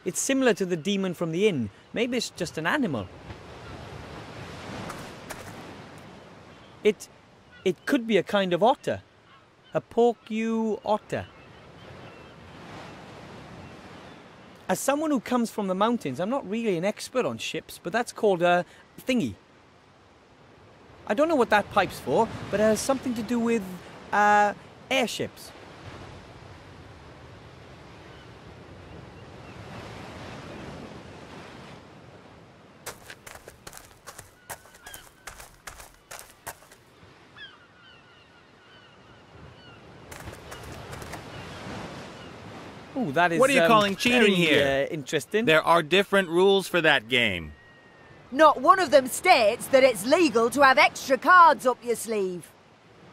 It's similar to the demon from the inn. Maybe it's just an animal. It could be a kind of otter. A porcu otter. As someone who comes from the mountains, I'm not really an expert on ships, but that's called a thingy. I don't know what that pipe's for, but it has something to do with airships. Ooh, that is, what are you calling cheating very, here? Interesting. There are different rules for that game. Not one of them states that it's legal to have extra cards up your sleeve.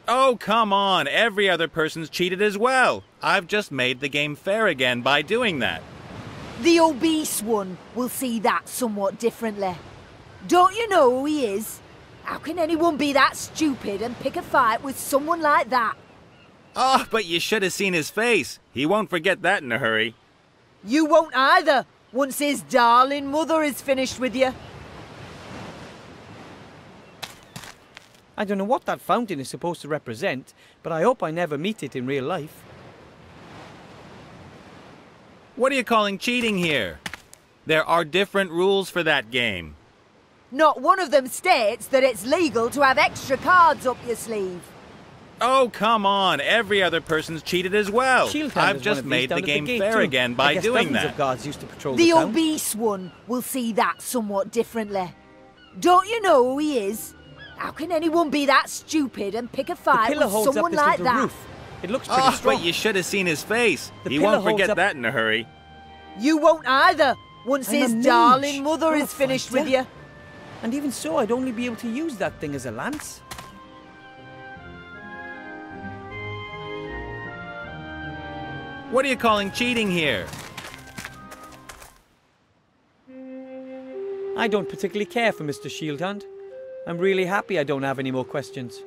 Oh, come on. Every other person's cheated as well. I've just made the game fair again by doing that. The obese one will see that somewhat differently. Don't you know who he is? How can anyone be that stupid and pick a fight with someone like that? Oh, but you should have seen his face. He won't forget that in a hurry. You won't either, once his darling mother is finished with you. I don't know what that fountain is supposed to represent, but I hope I never meet it in real life. What are you calling cheating here? There are different rules for that game. Not one of them states that it's legal to have extra cards up your sleeve. Oh, come on. Every other person's cheated as well. I've just made the game fair again by doing that. Of guards used to patrol the town. obese one will see that somewhat differently. Don't you know who he is? How can anyone be that stupid and pick a fight with someone like that? Roof. It looks pretty strong. But you should have seen his face. He won't forget that in a hurry. You won't either, once his darling mother is finished with you. And even so, I'd only be able to use that thing as a lance. What are you calling cheating here? I don't particularly care for Mr. Shieldhand. I'm really happy I don't have any more questions.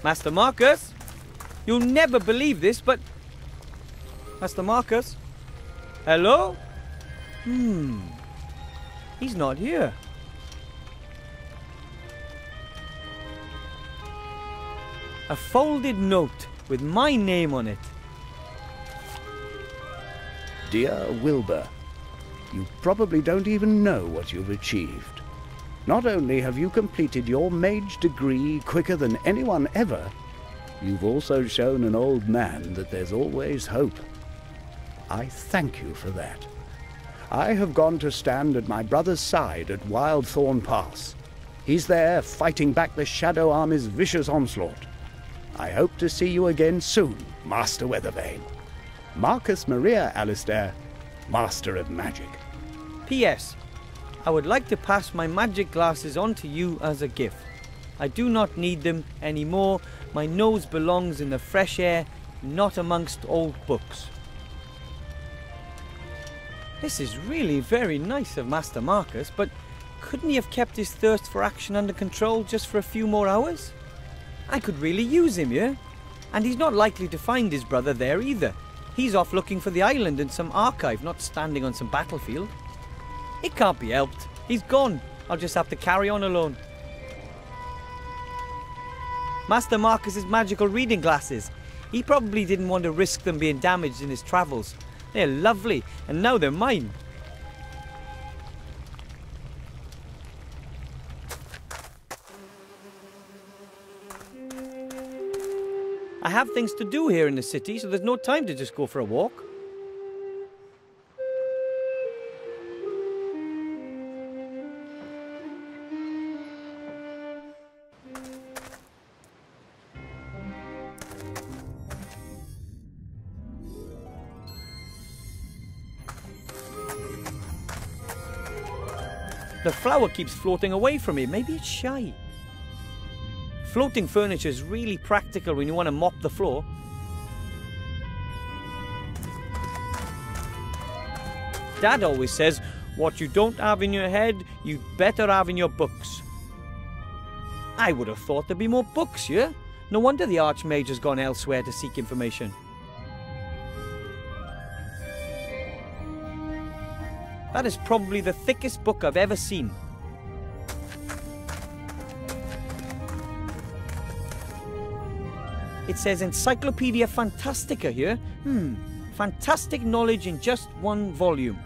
Master Marcus? You'll never believe this, but... Master Marcus? Hello? He's not here. A folded note with my name on it. Dear Wilbur, you probably don't even know what you've achieved. Not only have you completed your mage degree quicker than anyone ever, you've also shown an old man that there's always hope. I thank you for that. I have gone to stand at my brother's side at Wildthorn Pass. He's there fighting back the Shadow Army's vicious onslaught. I hope to see you again soon, Master Weathervane. Marcus Maria Alistair, Master of Magic. P.S. I would like to pass my magic glasses on to you as a gift. I do not need them anymore. My nose belongs in the fresh air, not amongst old books. This is really very nice of Master Marcus, but couldn't he have kept his thirst for action under control just for a few more hours? I could really use him, yeah? And he's not likely to find his brother there either. He's off looking for the island in some archive, not standing on some battlefield. It can't be helped. He's gone. I'll just have to carry on alone. Master Marcus's magical reading glasses. He probably didn't want to risk them being damaged in his travels. They're lovely, and now they're mine. I have things to do here in the city, so there's no time to just go for a walk. The flower keeps floating away from me. Maybe it's shy. Floating furniture is really practical when you want to mop the floor. Dad always says, what you don't have in your head, you'd better have in your books. I would have thought there'd be more books here. No wonder the Archmage has gone elsewhere to seek information. That is probably the thickest book I've ever seen. It says Encyclopedia Fantastica here. Fantastic knowledge in just one volume.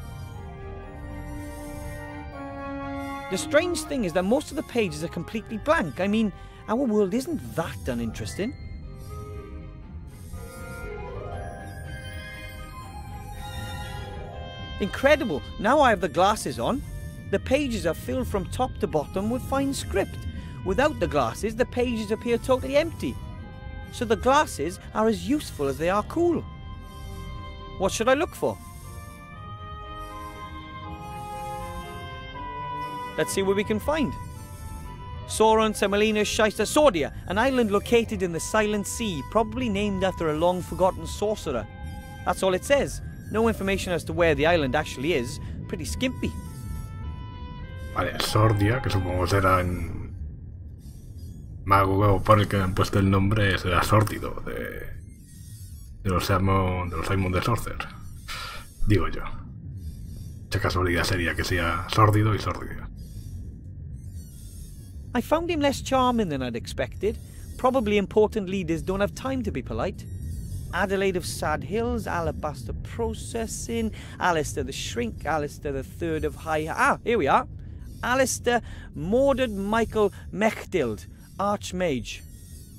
The strange thing is that most of the pages are completely blank. I mean, our world isn't that uninteresting. Incredible! Now I have the glasses on. The pages are filled from top to bottom with fine script. Without the glasses, the pages appear totally empty. So the glasses are as useful as they are cool. What should I look for? Let's see what we can find. Sauron, Semolina, Shysta, Sordia, an island located in the Silent Sea, probably named after a long-forgotten sorcerer. That's all it says. No information as to where the island actually is. Pretty skimpy. Vale, Sordia, que supongo será en mago por el que han puesto el nombre, será Sórdido, de los Simon the Sorcerer. Digo yo. Mucha casualidad sería que sea Sórdido y Sórdido. I found him less charming than I'd expected. Probably important leaders don't have time to be polite. Adelaide of Sad Hills, Alabaster Processing, Alistair the Shrink, Alistair the Third of High... Ah, here we are. Alistair Mordred Michael Mechtild, Archmage.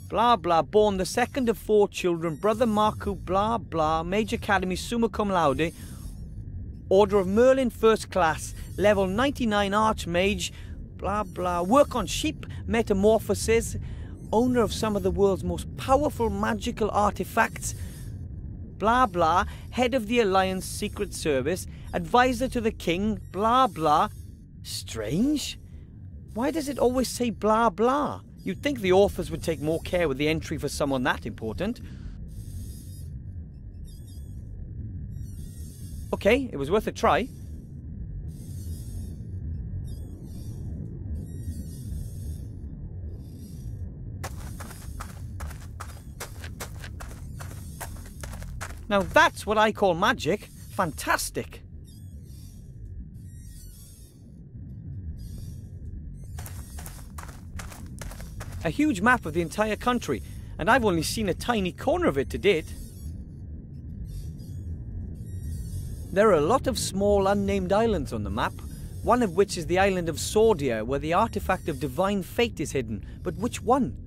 Blah blah, born the second of 4 children, brother Marku, blah blah, Mage Academy, summa cum laude, Order of Merlin, first class, level 99 Archmage, blah blah, work on sheep, metamorphosis, owner of some of the world's most powerful magical artifacts, blah blah, head of the Alliance Secret Service, advisor to the king, blah blah. Strange? Why does it always say blah blah? You'd think the authors would take more care with the entry for someone that important. Okay, it was worth a try. Now that's what I call magic. Fantastic. A huge map of the entire country. and I've only seen a tiny corner of it to date. There are a lot of small unnamed islands on the map, one of which is the island of Sordia, where the artifact of divine fate is hidden. But which one?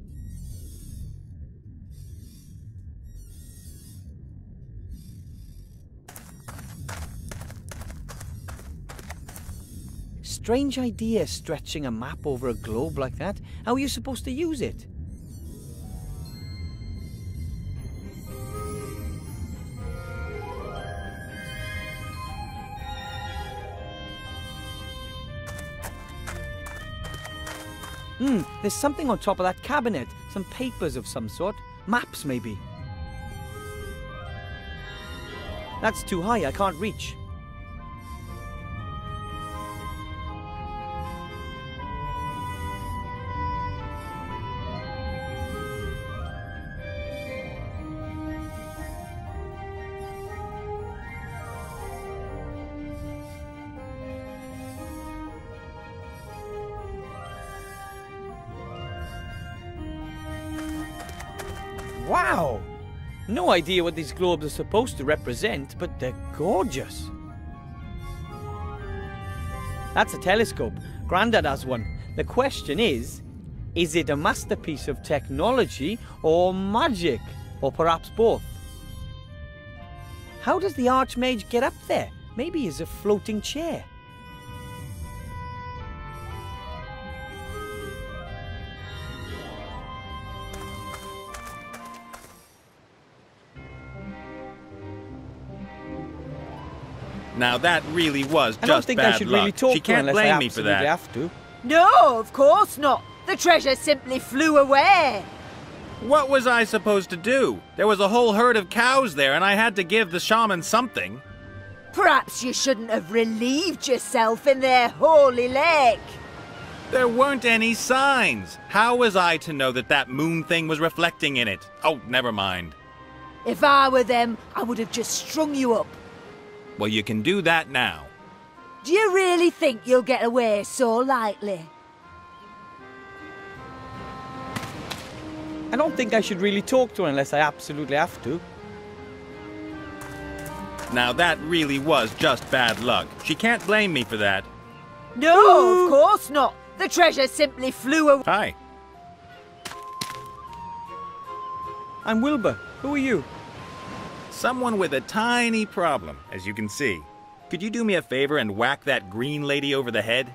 Strange idea, stretching a map over a globe like that. How are you supposed to use it? There's something on top of that cabinet. Some papers of some sort. Maps, maybe. That's too high, I can't reach. Wow! No idea what these globes are supposed to represent, but they're gorgeous. That's a telescope. Grandad has one. The question is it a masterpiece of technology or magic? Or perhaps both? How does the Archmage get up there? Maybe he's a floating chair. Now that really was I don't just think bad I should luck. really talk She to her can't unless I blame me for absolutely that. have to. No, of course not. The treasure simply flew away. What was I supposed to do? There was a whole herd of cows there, and I had to give the shaman something. Perhaps you shouldn't have relieved yourself in their holy lake. There weren't any signs. How was I to know that that moon thing was reflecting in it? Oh, never mind. If I were them, I would have just strung you up. Well, you can do that now. Do you really think you'll get away so lightly? I don't think I should really talk to her unless I absolutely have to. Now that really was just bad luck. She can't blame me for that. No, of course not. The treasure simply flew away. Hi. I'm Wilbur. Who are you? Someone with a tiny problem, as you can see. Could you do me a favor and whack that green lady over the head?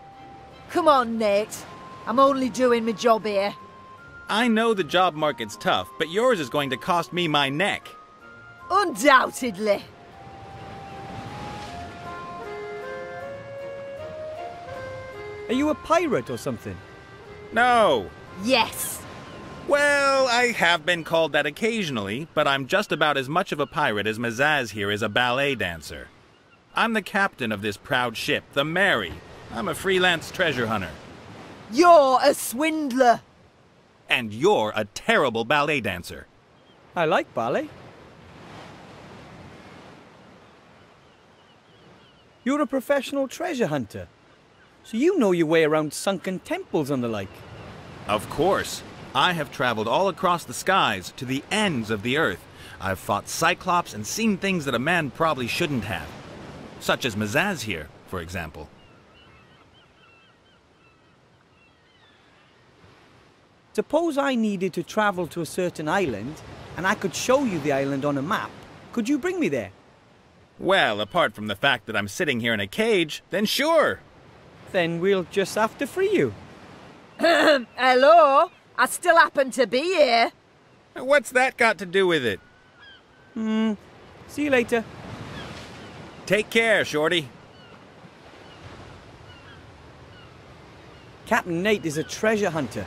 Come on, Nate. I'm only doing my job here. I know the job market's tough, but yours is going to cost me my neck. Undoubtedly. Are you a pirate or something? No. Yes. Well, I have been called that occasionally, but I'm just about as much of a pirate as Mazaz here is a ballet dancer. I'm the captain of this proud ship, the Mary. I'm a freelance treasure hunter. You're a swindler. And you're a terrible ballet dancer. I like ballet. You're a professional treasure hunter. So you know your way around sunken temples and the like. Of course. I have traveled all across the skies to the ends of the earth. I've fought Cyclops and seen things that a man probably shouldn't have. Such as Mazaz here, for example. Suppose I needed to travel to a certain island, and I could show you the island on a map. Could you bring me there? Well, apart from the fact that I'm sitting here in a cage, then sure. Then we'll just have to free you. Hello? I still happen to be here. What's that got to do with it? See you later. Take care, Shorty. Captain Nate is a treasure hunter.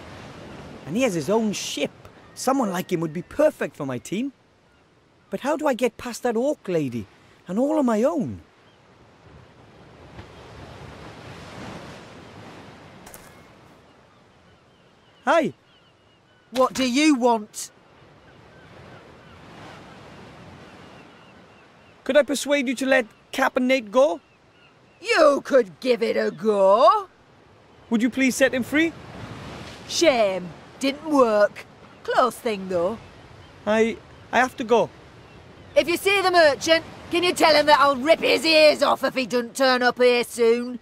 And he has his own ship. Someone like him would be perfect for my team. But how do I get past that orc lady? And all on my own? Hi. What do you want? Could I persuade you to let Captain Nate go? You could give it a go. Would you please set him free? Shame. Didn't work. Close thing, though. I have to go. If you see the merchant, can you tell him that I'll rip his ears off if he doesn't turn up here soon?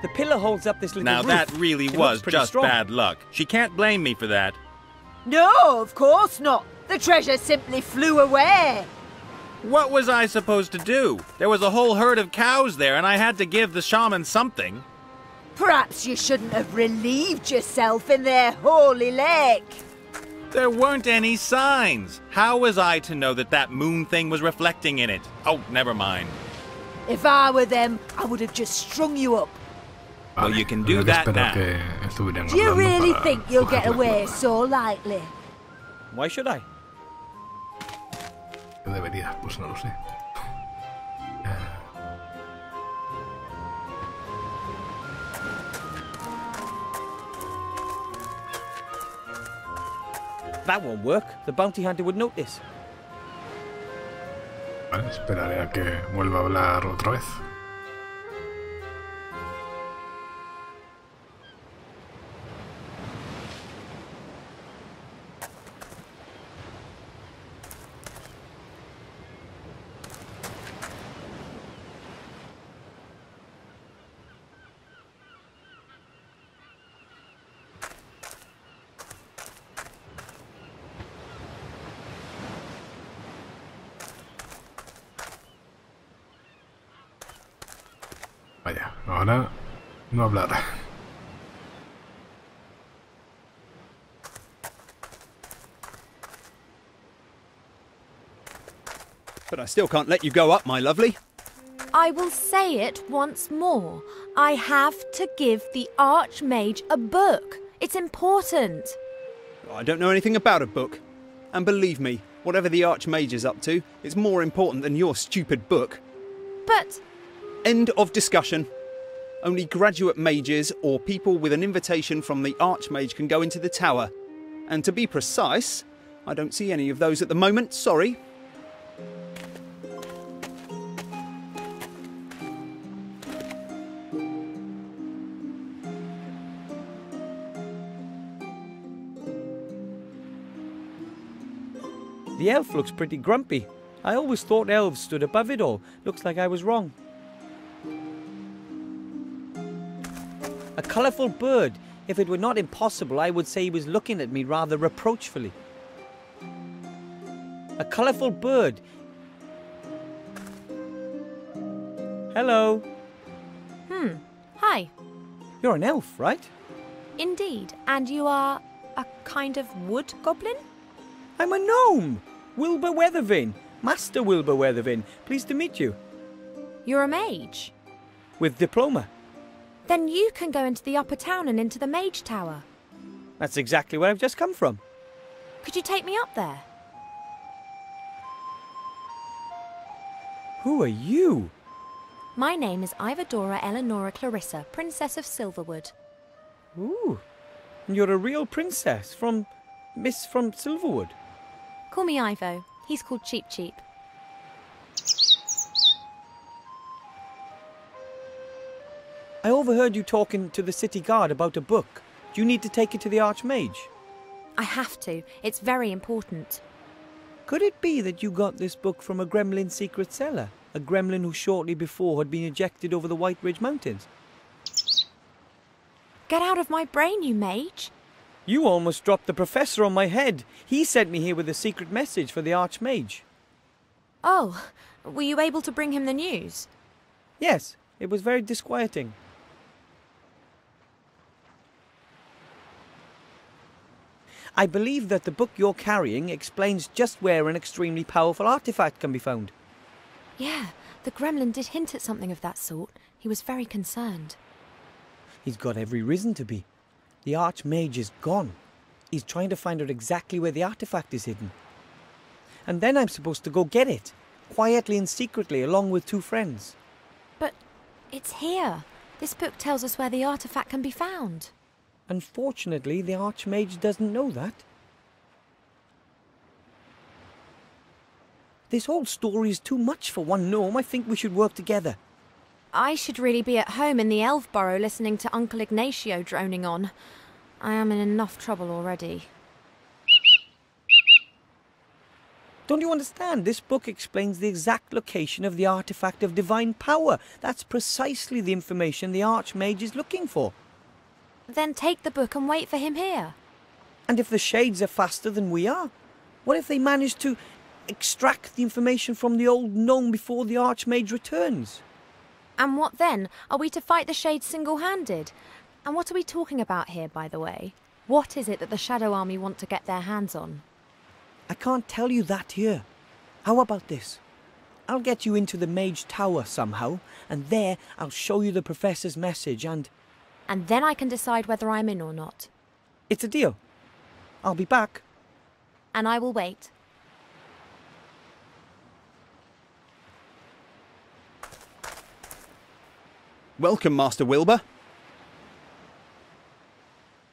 The pillar holds up this little Now roof. that really It was looks pretty just strong. bad luck. She can't blame me for that. No, of course not. The treasure simply flew away. What was I supposed to do? There was a whole herd of cows there, and I had to give the shaman something. Perhaps you shouldn't have relieved yourself in their holy lake. There weren't any signs. How was I to know that that moon thing was reflecting in it? Oh, never mind. If I were them, I would have just strung you up. Well, you can do that now. Do you really think you'll get away so lightly? Why should I? Debería, pues no lo sé. That won't work. The bounty hunter would notice. Vale, esperaré a que vuelva a hablar otra vez. Vaya, ahora no hablar. But I still can't let you go up, my lovely. I will say it once more. I have to give the Archmage a book. It's important. I don't know anything about a book. And believe me, whatever the Archmage is up to, it's more important than your stupid book. But... End of discussion. Only graduate mages or people with an invitation from the Archmage can go into the tower. And to be precise, I don't see any of those at the moment, sorry. The elf looks pretty grumpy. I always thought elves stood above it all. Looks like I was wrong. A colourful bird. If it were not impossible, I would say he was looking at me rather reproachfully. A colourful bird. Hello. Hi. You're an elf, right? Indeed. And you are a kind of wood goblin? I'm a gnome. Wilbur Weathervane. Master Wilbur Weathervane. Pleased to meet you. You're a mage? With diploma. Then you can go into the upper town and into the mage tower. That's exactly where I've just come from. Could you take me up there? Who are you? My name is Ivadora Eleonora Clarissa, Princess of Silverwood. Ooh. And you're a real princess from Silverwood. Call me Ivo. He's called Cheep Cheep. I overheard you talking to the city guard about a book. Do you need to take it to the Archmage? I have to. It's very important. Could it be that you got this book from a gremlin secret cellar? A gremlin who shortly before had been ejected over the White Ridge Mountains? Get out of my brain, you mage. You almost dropped the professor on my head. He sent me here with a secret message for the Archmage. Oh, were you able to bring him the news? Yes, it was very disquieting. I believe that the book you're carrying explains just where an extremely powerful artifact can be found. Yeah, the gremlin did hint at something of that sort. He was very concerned. He's got every reason to be. The Archmage is gone. He's trying to find out exactly where the artifact is hidden. And then I'm supposed to go get it, quietly and secretly, along with 2 friends. But it's here. This book tells us where the artifact can be found. Unfortunately, the Archmage doesn't know that. This whole story is too much for one gnome. I think we should work together. I should really be at home in the Elf Burrow listening to Uncle Ignacio droning on. I am in enough trouble already. Don't you understand? This book explains the exact location of the artifact of divine power. That's precisely the information the Archmage is looking for. Then take the book and wait for him here. And if the Shades are faster than we are, what if they manage to extract the information from the old gnome before the Archmage returns? And what then? Are we to fight the Shades single-handed? And what are we talking about here, by the way? What is it that the Shadow Army want to get their hands on? I can't tell you that here. How about this? I'll get you into the Mage Tower somehow, and there I'll show you the Professor's message and... And then I can decide whether I'm in or not. It's a deal. I'll be back. And I will wait. Welcome, Master Wilbur.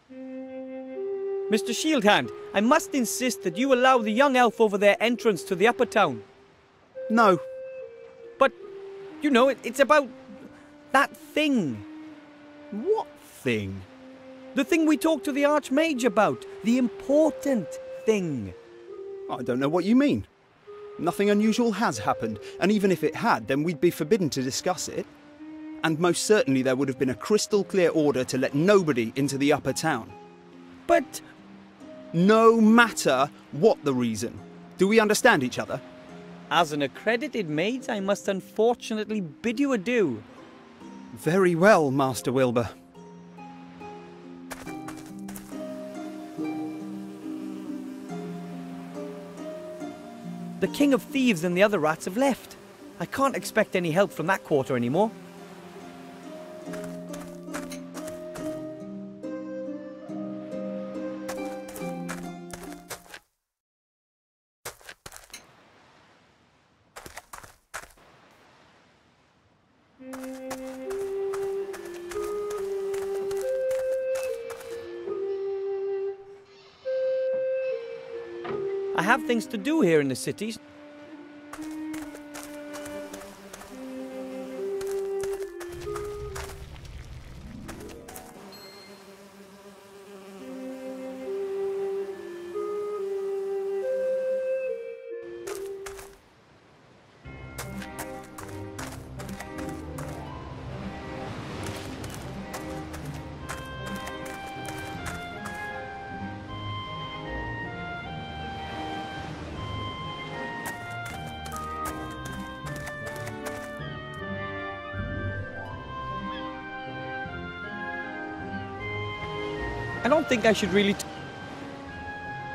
Mr. Shieldhand, I must insist that you allow the young elf over there entrance to the upper town. No. But, you know, it's about that thing. What thing? The thing we talked to the Archmage about. The important thing. I don't know what you mean. Nothing unusual has happened, and even if it had, then we'd be forbidden to discuss it. And most certainly there would have been a crystal clear order to let nobody into the upper town. But... No matter what the reason. Do we understand each other? As an accredited mage, I must unfortunately bid you adieu. Very well, Master Wilbur. The King of Thieves and the other rats have left. I can't expect any help from that quarter anymore. I have things to do here in the cities. I don't think I should really...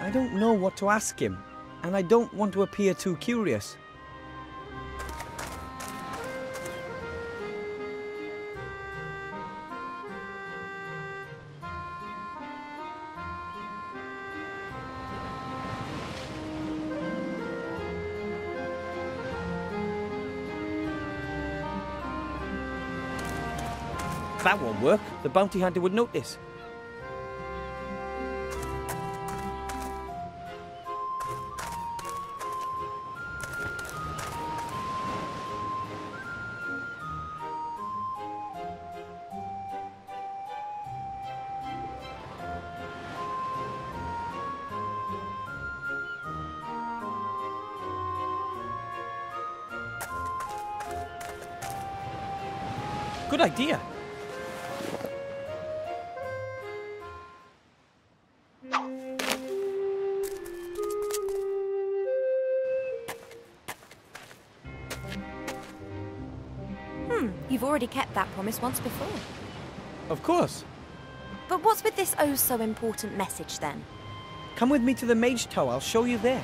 I don't know what to ask him, and I don't want to appear too curious. That won't work. The bounty hunter would notice. Good idea. You've already kept that promise once before. Of course. But what's with this oh so important message then? Come with me to the Mage Tower. I'll show you there.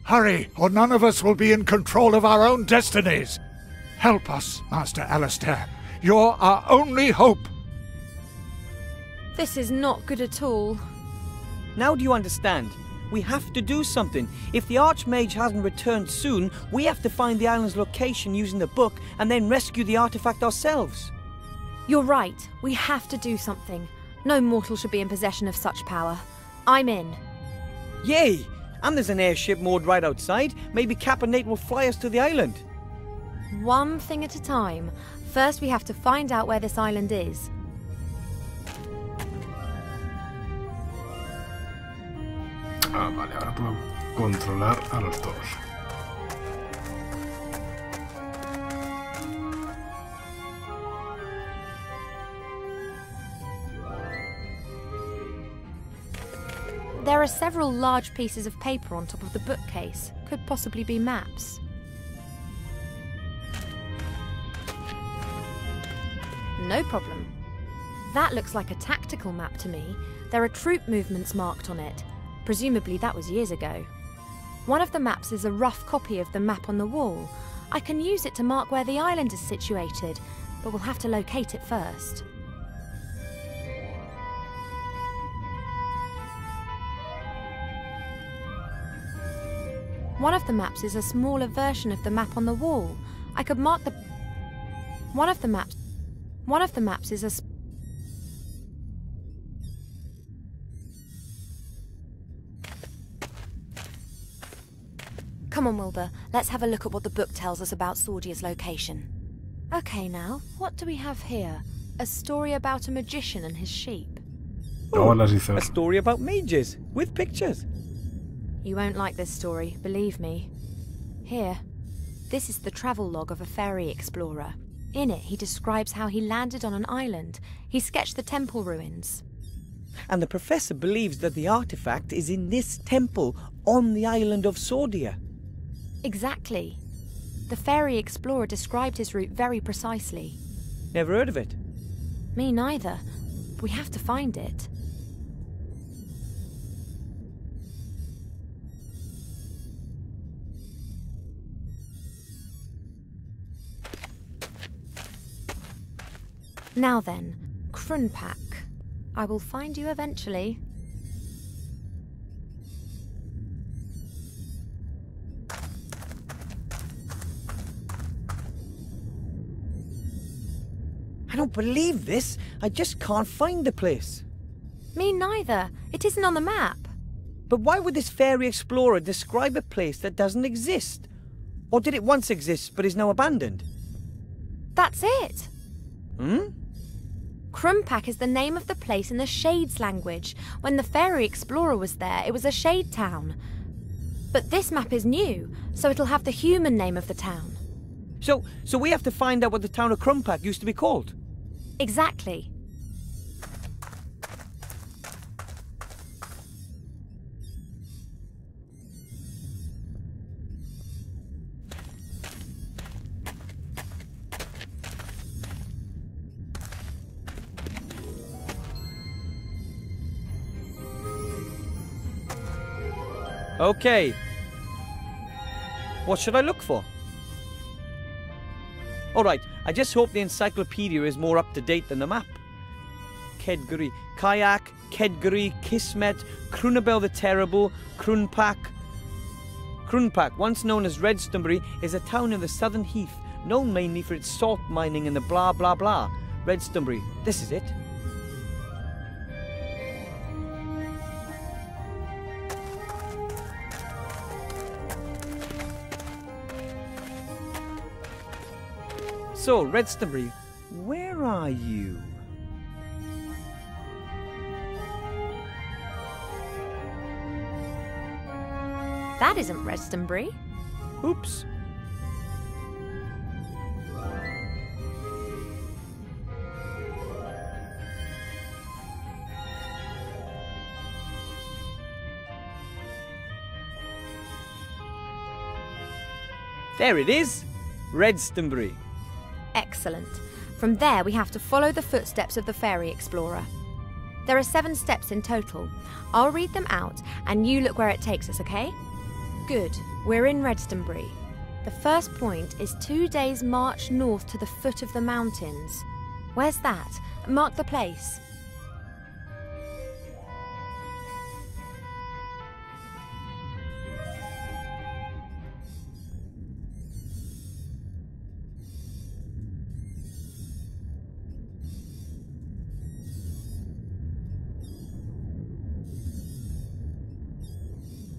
Hurry, or none of us will be in control of our own destinies. Help us, Master Alistair. You're our only hope. This is not good at all. Now do you understand? We have to do something. If the Archmage hasn't returned soon, we have to find the island's location using the book and then rescue the artifact ourselves. You're right. We have to do something. No mortal should be in possession of such power. I'm in. Yay! And there's an airship moored right outside. Maybe Cap and Nate will fly us to the island. One thing at a time. First we have to find out where this island is. Ah, vale, ahora puedo controlar a los dos. There are several large pieces of paper on top of the bookcase. Could possibly be maps. No problem. That looks like a tactical map to me. There are troop movements marked on it. Presumably that was years ago. One of the maps is a rough copy of the map on the wall. I can use it to mark where the island is situated, but we'll have to locate it first. One of the maps is a smaller version of the map on the wall. I could mark the... One of the maps is a... Come on, Wilbur. Let's have a look at what the book tells us about Sordia's location. Okay, now, what do we have here? A story about a magician and his sheep. Oh, a story about mages, with pictures. You won't like this story, believe me. Here. This is the travel log of a fairy explorer. In it, he describes how he landed on an island. He sketched the temple ruins. And the professor believes that the artifact is in this temple on the island of Sordia. Exactly. The fairy explorer described his route very precisely. Never heard of it. Me neither. We have to find it. Now then, Krunpak. I will find you eventually. I don't believe this. I just can't find the place. Me neither. It isn't on the map. But why would this fairy explorer describe a place that doesn't exist? Or did it once exist but is now abandoned? That's it. Hmm? Krunpak is the name of the place in the Shades language. When the fairy explorer was there, it was a shade town. But this map is new, so it'll have the human name of the town. So we have to find out what the town of Krunpak used to be called? Exactly. Okay. What should I look for? Alright, I just hope the encyclopedia is more up-to-date than the map. Kedguri, Kayak, Kedguri, Kismet, Krunabel the Terrible, Krunpak. Krunpak, once known as Redstonbury, is a town in the Southern Heath, known mainly for its salt mining and the blah blah blah. Redstonbury, this is it. So, Redstonbury, where are you? That isn't Redstonbury. Oops. There it is! Redstonbury. Excellent. From there we have to follow the footsteps of the fairy explorer. There are 7 steps in total. I'll read them out and you look where it takes us, okay? Good. We're in Redstonbury. The first point is 2 days' march north to the foot of the mountains. Where's that? Mark the place.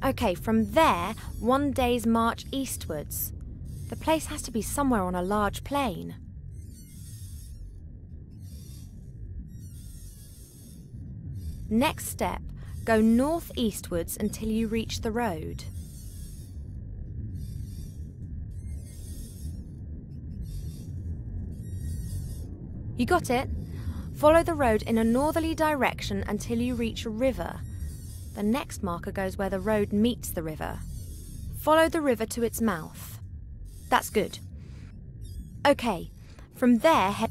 Okay, from there, 1 day's march eastwards. The place has to be somewhere on a large plain. Next step, go northeastwards until you reach the road. You got it? Follow the road in a northerly direction until you reach a river. The next marker goes where the road meets the river. Follow the river to its mouth. That's good. Okay, from there head...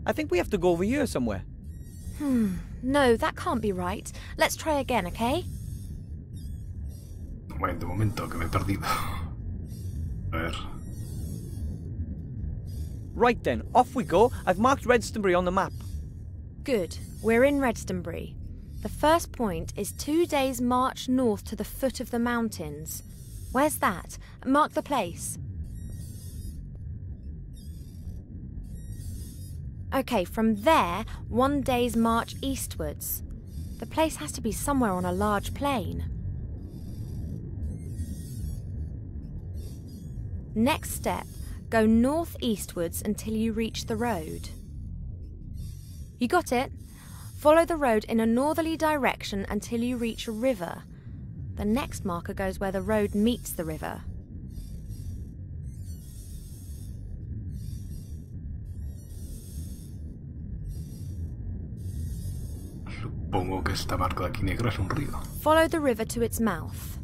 I think we have to go over here somewhere. No, that can't be right. Let's try again, okay? Bueno, de momento que me he perdido. A ver. Right then, off we go. I've marked Redstonbury on the map. Good. We're in Redstonbury. The first point is 2 days' march north to the foot of the mountains. Where's that? Mark the place. Okay, from there, 1 day's march eastwards. The place has to be somewhere on a large plain. Next step, go northeastwards until you reach the road. You got it? Follow the road in a northerly direction until you reach a river. The next marker goes where the road meets the river. Supongo que esta marca de aquí negra es un río. Follow the river to its mouth.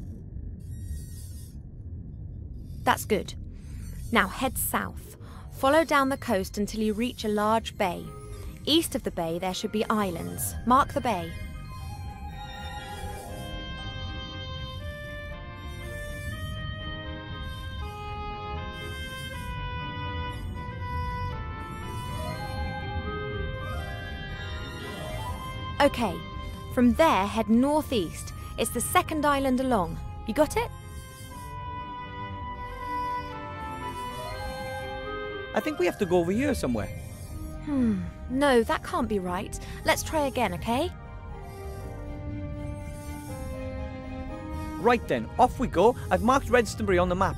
That's good. Now head south. Follow down the coast until you reach a large bay. East of the bay there should be islands. Mark the bay. Okay, from there head northeast. It's the second island along. You got it? I think we have to go over here somewhere. No, that can't be right. Let's try again, okay? Right then, off we go. I've marked Redstonbury on the map.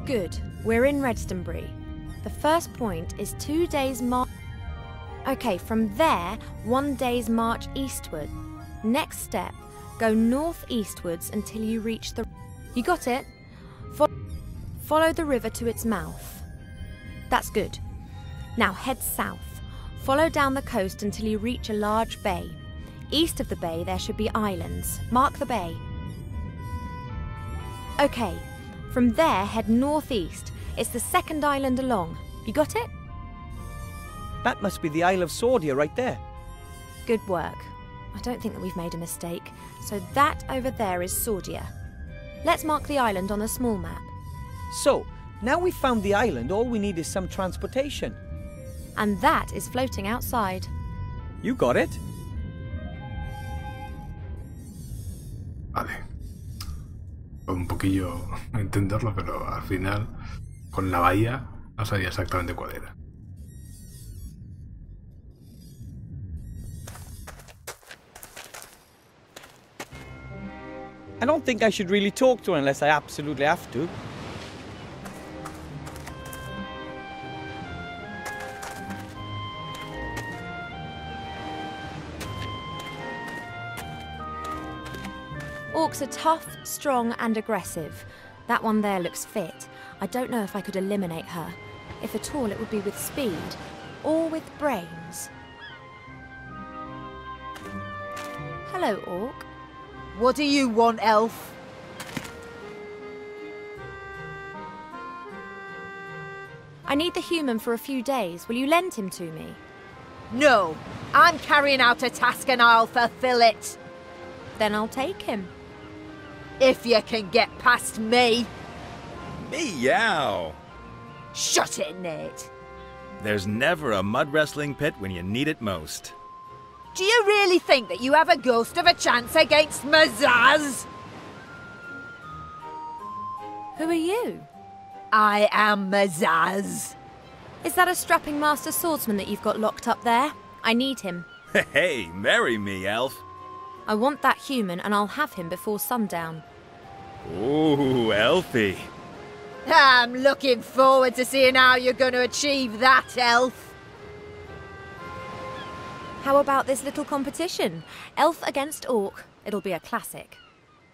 Good. We're in Redstonbury. The first point is 2 days' march... Okay, from there, 1 day's march eastward. Next step, go northeastwards until you reach the... You got it? Follow the river to its mouth. That's good. Now head south. Follow down the coast until you reach a large bay. East of the bay there should be islands. Mark the bay. Okay, from there head northeast. It's the second island along. You got it? That must be the Isle of Sordia right there. Good work. I don't think that we've made a mistake. So that over there is Sordia. Let's mark the island on a small map. So, now we've found the island, all we need is some transportation. And that is floating outside. You got it. Vale. Un poquillo entenderlo, pero al final, con la bahía, no sabía exactamente cuál era. I don't think I should really talk to her unless I absolutely have to. Orcs are tough, strong and aggressive. That one there looks fit. I don't know if I could eliminate her. If at all, it would be with speed. Or with brains. Hello, Orc. What do you want, elf? I need the human for a few days. Will you lend him to me? No. I'm carrying out a task and I'll fulfill it. Then I'll take him. If you can get past me. Meow! Shut it, Nate. There's never a mud wrestling pit when you need it most. Do you really think that you have a ghost of a chance against Mazaz? Who are you? I am Mazaz. Is that a strapping master swordsman that you've got locked up there? I need him. Hey, marry me, elf. I want that human and I'll have him before sundown. Ooh, Elfie. I'm looking forward to seeing how you're going to achieve that, elf. How about this little competition? Elf against orc. It'll be a classic.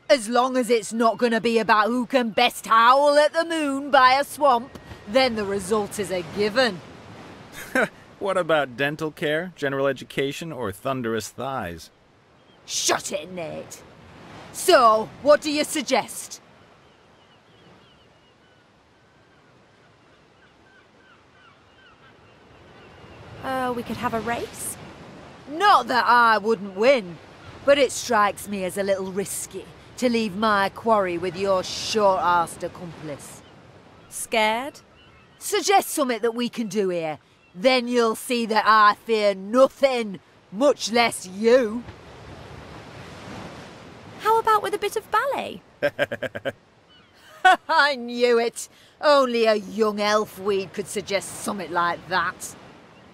As long as it's not going to be about who can best howl at the moon by a swamp, then the result is a given. What about dental care, general education, or thunderous thighs? Shut it, Nate. So, what do you suggest? We could have a race? Not that I wouldn't win, but it strikes me as a little risky to leave my quarry with your short-arsed accomplice. Scared? Suggest something that we can do here. Then you'll see that I fear nothing, much less you. How about with a bit of ballet? I knew it. Only a young elf weed could suggest something like that.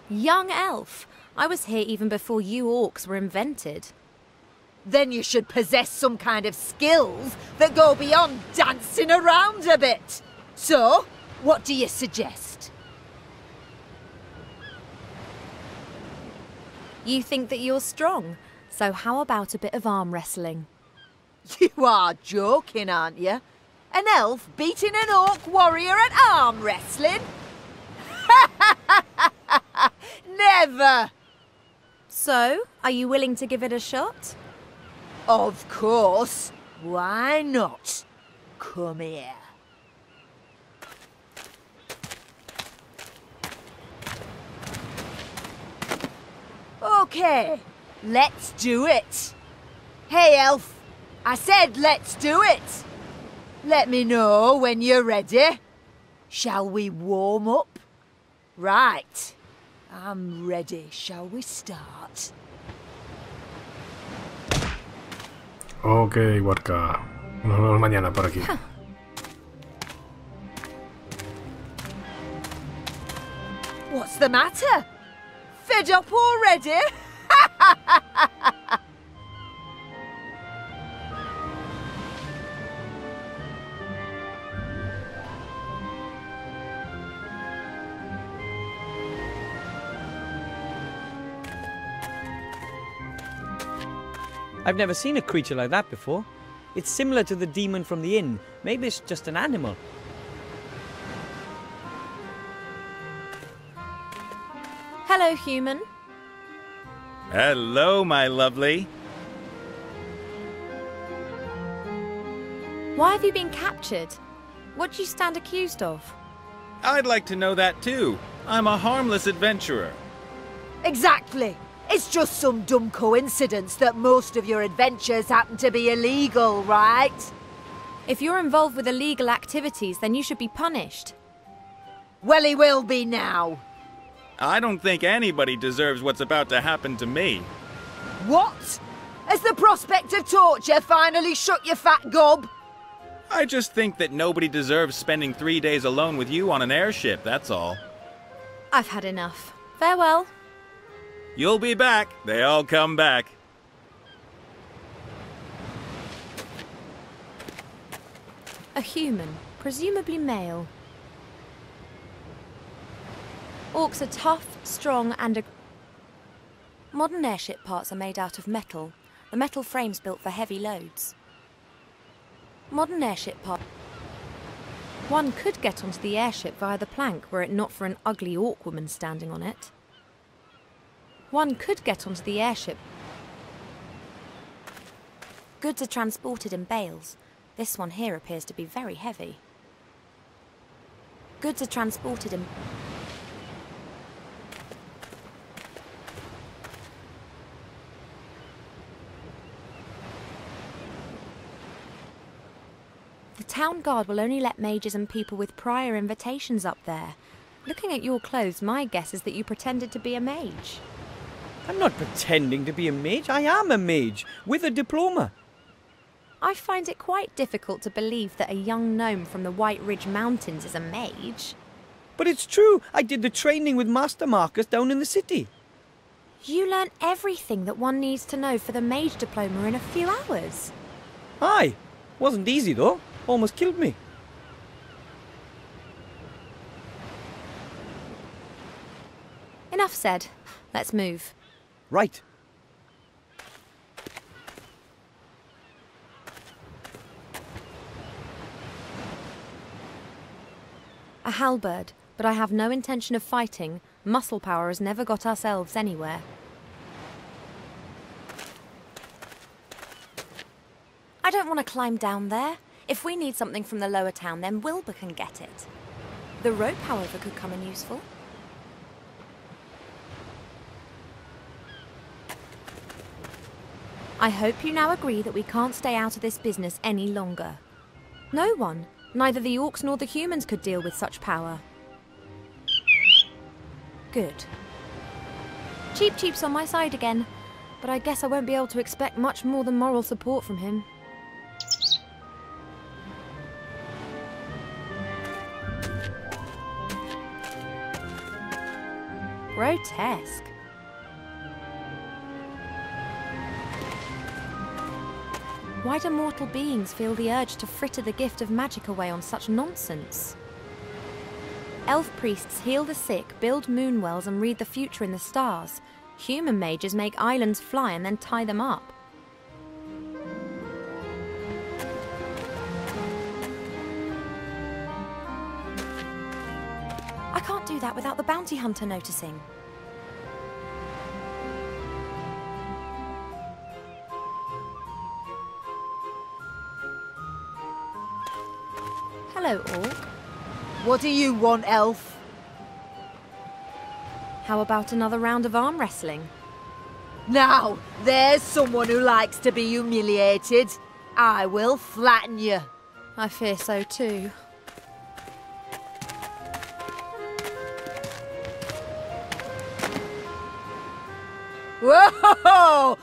Young elf? I was here even before you orcs were invented. Then you should possess some kind of skills that go beyond dancing around a bit. So, what do you suggest? You think that you're strong, so how about a bit of arm wrestling? You are joking, aren't you? An elf beating an orc warrior at arm wrestling? Never! So, are you willing to give it a shot? Of course. Why not? Come here. Okay, let's do it. Hey, elf. I said let's do it. Let me know when you're ready. Shall we warm up? Right. I'm ready. Shall we start? Ok, Warka. Nos vemos mañana por aquí. What's the matter? Fed up already? I've never seen a creature like that before. It's similar to the demon from the inn. Maybe it's just an animal. Hello, human. Hello, my lovely. Why have you been captured? What do you stand accused of? I'd like to know that too. I'm a harmless adventurer. Exactly. It's just some dumb coincidence that most of your adventures happen to be illegal, right? If you're involved with illegal activities, then you should be punished. Well, he will be now. I don't think anybody deserves what's about to happen to me. What? Has the prospect of torture finally shut your fat gob? I just think that nobody deserves spending 3 days alone with you on an airship, that's all. I've had enough. Farewell. You'll be back. They all come back. A human, presumably male. Orcs are tough, strong, and modern airship parts are made out of metal. The metal frame's built for heavy loads. Modern airship parts. One could get onto the airship via the plank were it not for an ugly orc woman standing on it. One could get onto the airship. Goods are transported in bales. This one here appears to be very heavy. Goods are transported in... town guard will only let mages and people with prior invitations up there. Looking at your clothes, my guess is that you pretended to be a mage. I'm not pretending to be a mage. I am a mage, with a diploma. I find it quite difficult to believe that a young gnome from the White Ridge Mountains is a mage. But it's true. I did the training with Master Marcus down in the city. You learn everything that one needs to know for the mage diploma in a few hours. Aye. Wasn't easy, though. Almost killed me. Enough said. Let's move. Right. A halberd, but I have no intention of fighting. Muscle power has never got us elves anywhere. I don't want to climb down there. If we need something from the lower town, then Wilbur can get it. The rope, however, could come in useful. I hope you now agree that we can't stay out of this business any longer. No one, neither the orcs nor the humans, could deal with such power. Good. Cheap Cheap's on my side again, but I guess I won't be able to expect much more than moral support from him. Grotesque. Why do mortal beings feel the urge to fritter the gift of magic away on such nonsense? Elf priests heal the sick, build moonwells and read the future in the stars. Human mages make islands fly and then tie them up. I can't do that without the bounty hunter noticing. Hello, Orc. What do you want, Elf? How about another round of arm wrestling? Now, there's someone who likes to be humiliated. I will flatten you. I fear so too. Whoa!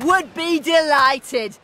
Would be delighted.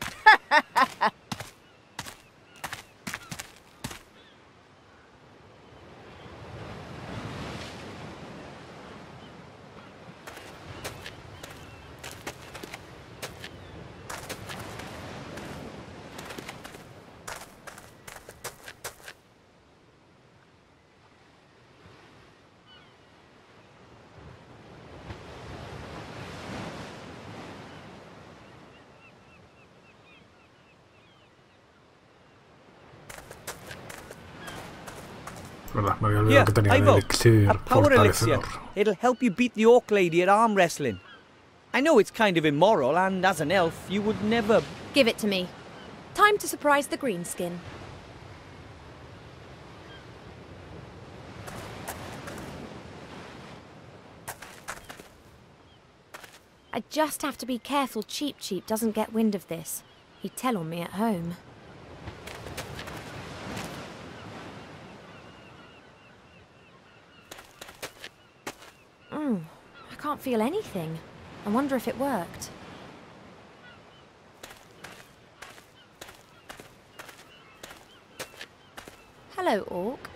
Me había olvidado que tenía el Ivo, elixir a power elixir. fortalecedor. It'll help you beat the orc lady at arm wrestling. I know it's kind of immoral, and as an elf, you would never... Give it to me. Time to surprise the greenskin. I just have to be careful Cheap Cheap doesn't get wind of this. He'd tell on me at home. I can't feel anything. I wonder if it worked. Hello, Orc.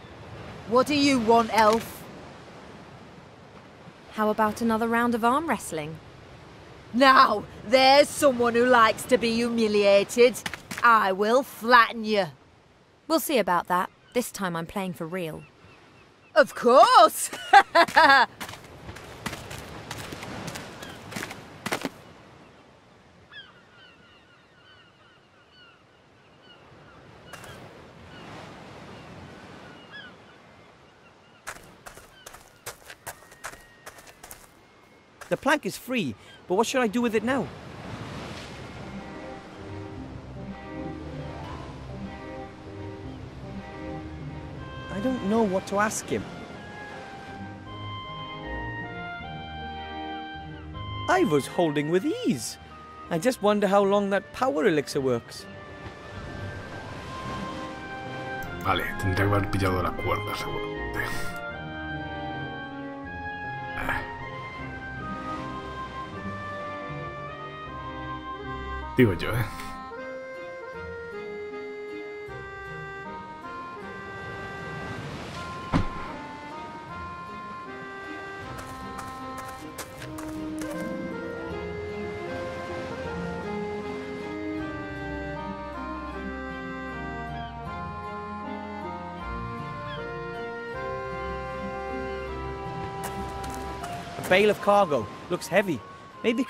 What do you want, Elf? How about another round of arm wrestling? Now, there's someone who likes to be humiliated. I will flatten you. We'll see about that. This time I'm playing for real. Of course! The plank is free, but what should I do with it now? I don't know what to ask him. Ivor's holding with ease. I just wonder how long that power elixir works. Vale, tendría que haber pillado la cuerda seguramente. Digo yo, ¿eh? A bale of cargo. Looks heavy. Maybe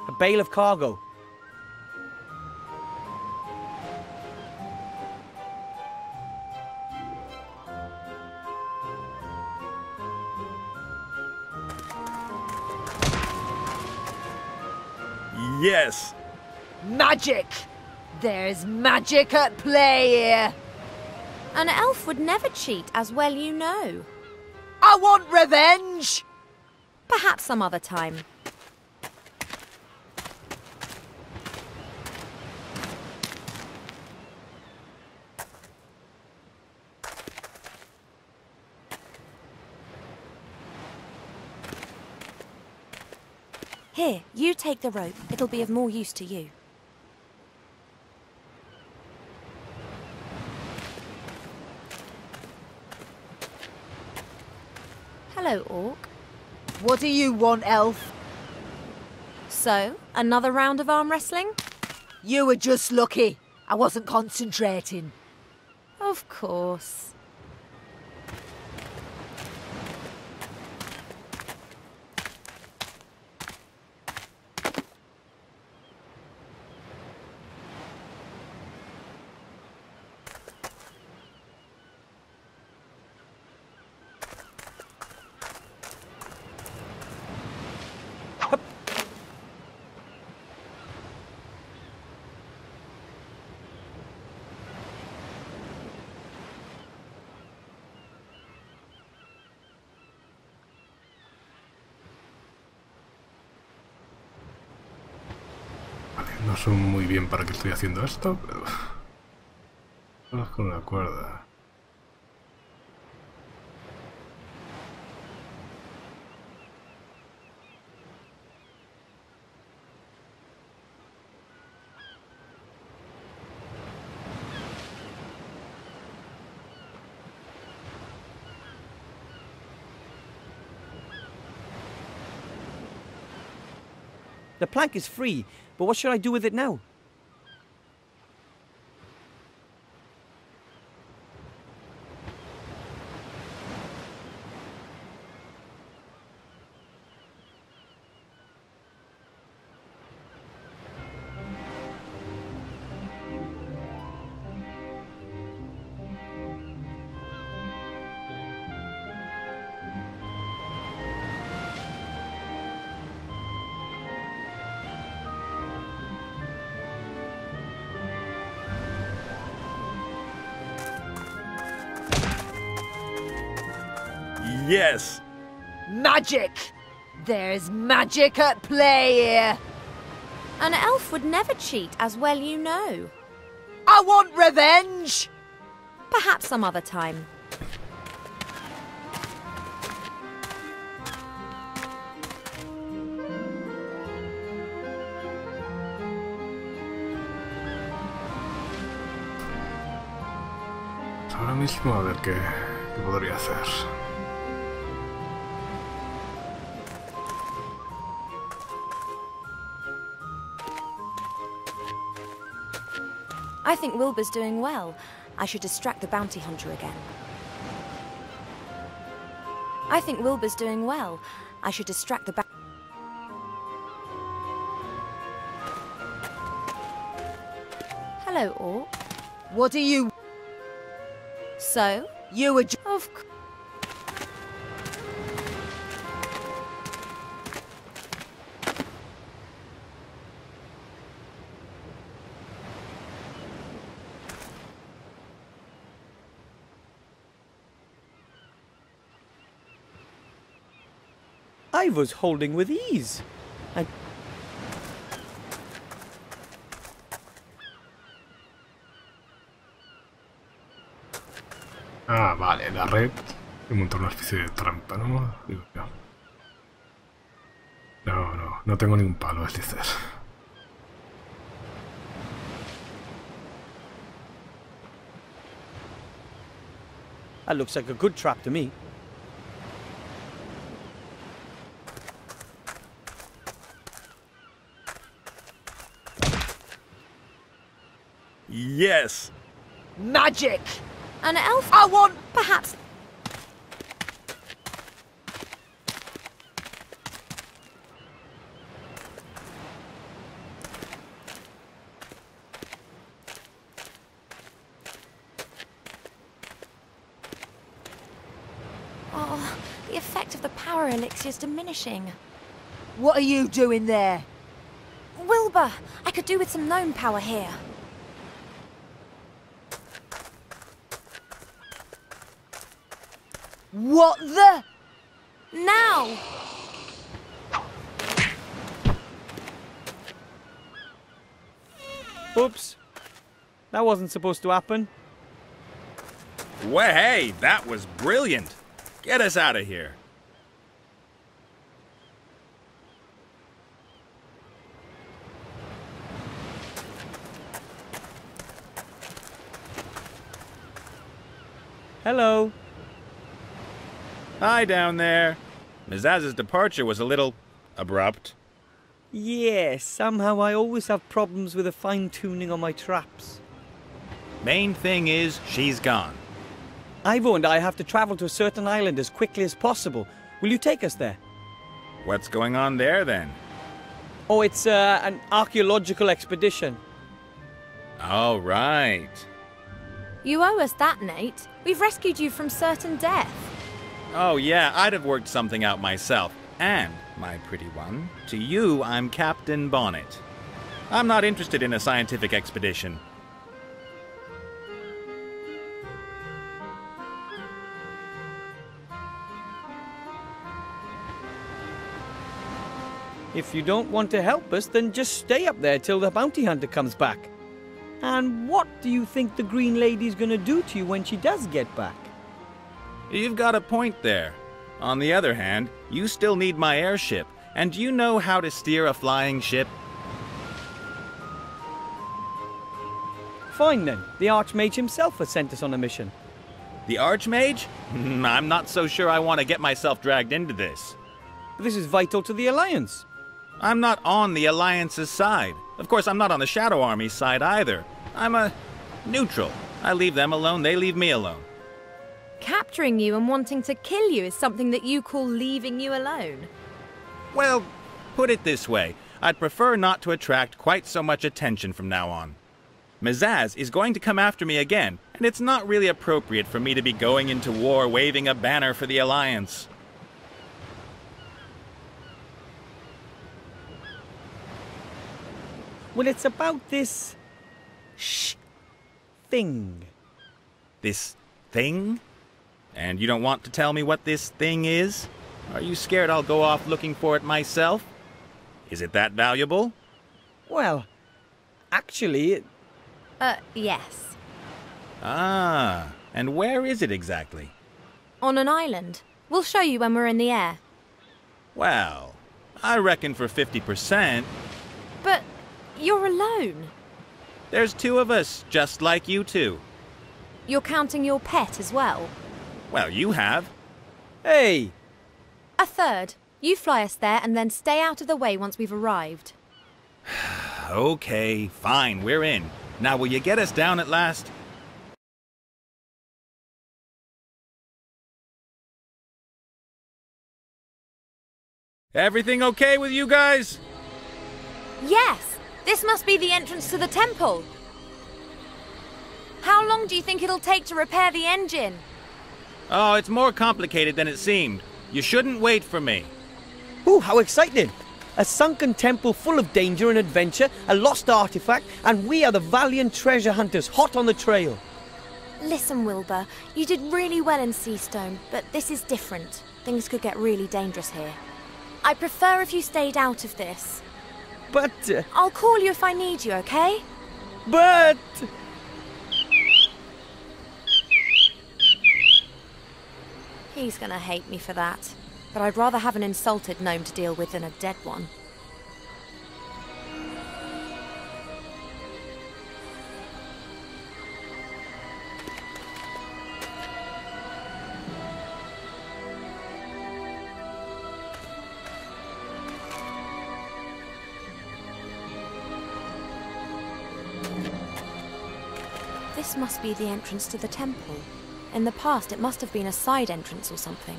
a bale of cargo. Yes! Magic! There's magic at play here. An elf would never cheat, as well you know. I want revenge! Perhaps some other time. Here, you take the rope. It'll be of more use to you. Hello, Orc. What do you want, elf? So, another round of arm wrestling? You were just lucky. I wasn't concentrating. Of course. No sé muy bien para qué estoy haciendo esto, pero... Vamos con la cuerda. The plank is free, but what should I do with it now? Yes! Magic! There's magic at play here. An elf would never cheat, as well you know. I want revenge! Perhaps some other time. Ahora mismo a ver qué podría hacer. I think Wilbur's doing well. I should distract the bounty hunter again. I think Wilbur's doing well. I should distract the Hello, Orc. What do you... So? You were Of course. I was holding with ease. Ah, vale, la red. Y montar una especie de trampa, ¿no? Digo yo. No tengo ningún palo, es decir. That looks like a good trap to me. Yes! Magic! An elf? I want... Perhaps... Oh, the effect of the power elixir is diminishing. What are you doing there? Wilbur, I could do with some gnome power here. What the... Now! Oops. That wasn't supposed to happen. Well, hey, that was brilliant. Get us out of here. Hello. Hi down there. Mizaz's departure was a little abrupt. Yes, somehow I always have problems with the fine-tuning on my traps. Main thing is, she's gone. Ivo and I have to travel to a certain island as quickly as possible. Will you take us there? What's going on there, then? Oh, it's an archaeological expedition. All right. You owe us that, Nate. We've rescued you from certain death. Oh, yeah, I'd have worked something out myself. And, my pretty one, to you, I'm Captain Bonnet. I'm not interested in a scientific expedition. If you don't want to help us, then just stay up there till the bounty hunter comes back. And what do you think the Green Lady's gonna do to you when she does get back? You've got a point there. On the other hand, you still need my airship, and do you know how to steer a flying ship? Fine then, the Archmage himself has sent us on a mission. The Archmage? I'm not so sure I want to get myself dragged into this. But this is vital to the Alliance. I'm not on the Alliance's side. Of course, I'm not on the Shadow Army's side either. I'm a neutral. I leave them alone, they leave me alone. Capturing you and wanting to kill you is something that you call leaving you alone. Well, put it this way. I'd prefer not to attract quite so much attention from now on. Mizaz is going to come after me again, and it's not really appropriate for me to be going into war waving a banner for the Alliance. Well, it's about this... thing. This thing? And you don't want to tell me what this thing is? Are you scared I'll go off looking for it myself? Is it that valuable? Well, actually... Yes. Ah, and where is it exactly? On an island. We'll show you when we're in the air. Well, I reckon for 50%. But you're alone. There's two of us, just like you two. You're counting your pet as well? Well, you have. Hey! A third. You fly us there and then stay out of the way once we've arrived. Okay, fine, we're in. Now, will you get us down at last? Everything okay with you guys? Yes! This must be the entrance to the temple. How long do you think it'll take to repair the engine? Oh, it's more complicated than it seemed. You shouldn't wait for me. Ooh, how exciting! A sunken temple full of danger and adventure, a lost artifact, and we are the valiant treasure hunters hot on the trail. Listen, Wilbur, you did really well in Seastone, but this is different. Things could get really dangerous here. I prefer if you stayed out of this. But... I'll call you if I need you, okay? But... He's gonna hate me for that. But I'd rather have an insulted gnome to deal with than a dead one. This must be the entrance to the temple. In the past, it must have been a side entrance or something.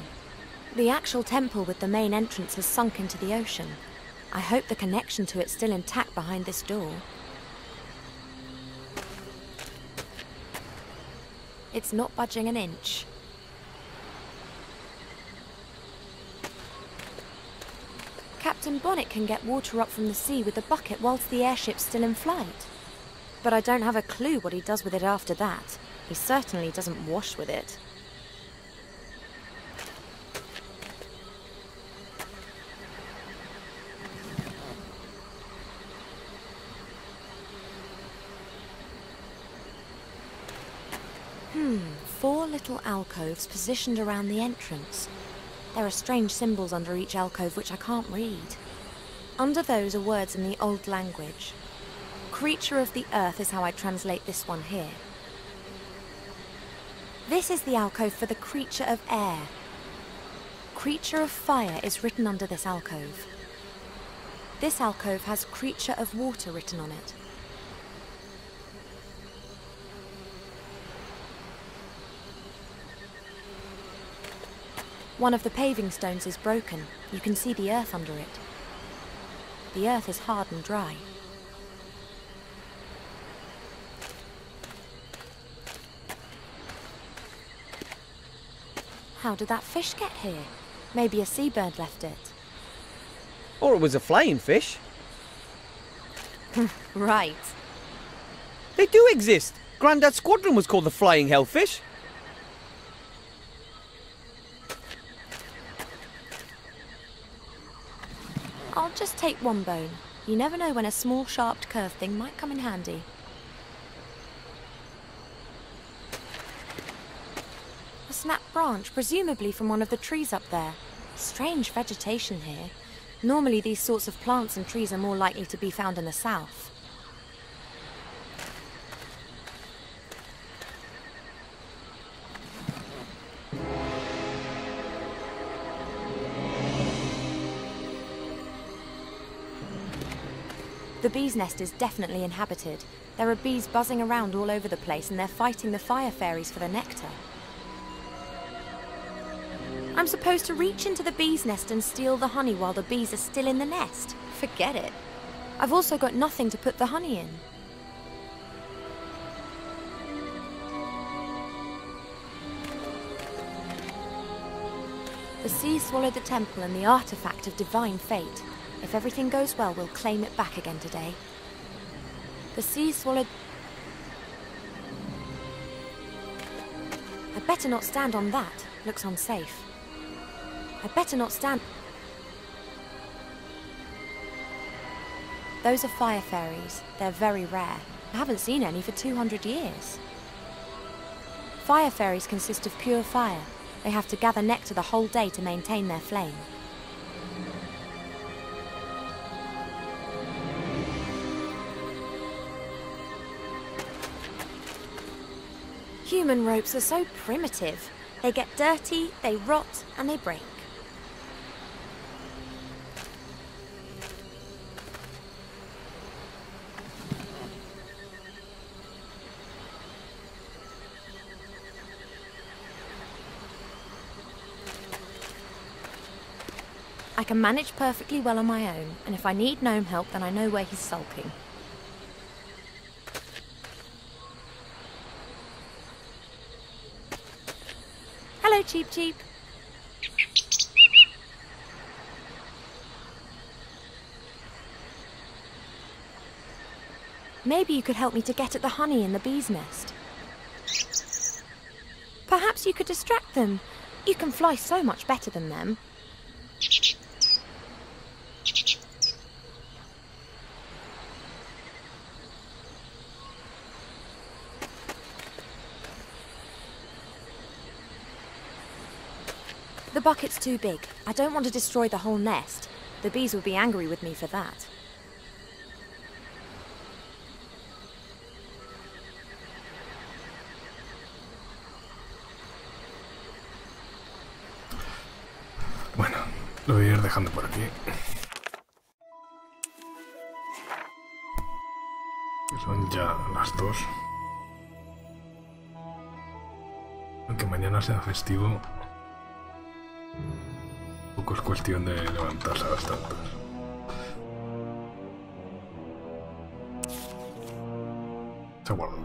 The actual temple with the main entrance has sunk into the ocean. I hope the connection to it's still intact behind this door. It's not budging an inch. Captain Bonnet can get water up from the sea with a bucket whilst the airship's still in flight. But I don't have a clue what he does with it after that. He certainly doesn't wash with it. Four little alcoves positioned around the entrance. There are strange symbols under each alcove which I can't read. Under those are words in the old language. Creature of the earth is how I translate this one here. This is the alcove for the creature of air. Creature of fire is written under this alcove. This alcove has creature of water written on it. One of the paving stones is broken. You can see the earth under it. The earth is hard and dry. How did that fish get here? Maybe a seabird left it. Or it was a flying fish. Right. They do exist. Grandad's squadron was called the Flying Hellfish. I'll just take one bone. You never know when a small, sharp, curved thing might come in handy. A snapped branch, presumably from one of the trees up there. Strange vegetation here. Normally these sorts of plants and trees are more likely to be found in the south. The bee's nest is definitely inhabited. There are bees buzzing around all over the place and they're fighting the fire fairies for the nectar. I'm supposed to reach into the bee's nest and steal the honey while the bees are still in the nest. Forget it. I've also got nothing to put the honey in. The sea swallowed the temple and the artifact of divine fate. If everything goes well, we'll claim it back again today. The sea swallowed... I'd better not stand on that. Looks unsafe. I'd better not stand... Those are fire fairies. They're very rare. I haven't seen any for 200 years. Fire fairies consist of pure fire. They have to gather nectar the whole day to maintain their flame. Human ropes are so primitive. They get dirty, they rot, and they break. I can manage perfectly well on my own, and if I need gnome help, then I know where he's sulking. Hello, Cheep Cheep. Maybe you could help me to get at the honey in the bee's nest. Perhaps you could distract them. You can fly so much better than them. The bucket's too big. I don't want to destroy the whole nest. The bees would be angry with me for that. Bueno, lo voy a ir dejando por aquí. Son ya las 2. Aunque mañana sea festivo, poco es cuestión de levantarse a las tantas. Se guarda.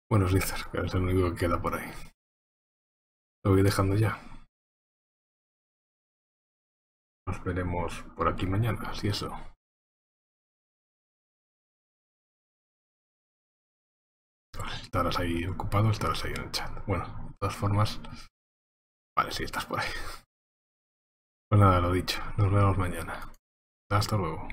Bueno, Slither, que es el único que queda por ahí. Lo voy dejando ya. Nos veremos por aquí mañana, si eso. Vale, estarás ahí ocupado, estarás ahí en el chat. Bueno, de todas formas... Vale, sí, estás por ahí. Pues nada, lo dicho. Nos vemos mañana. Hasta luego.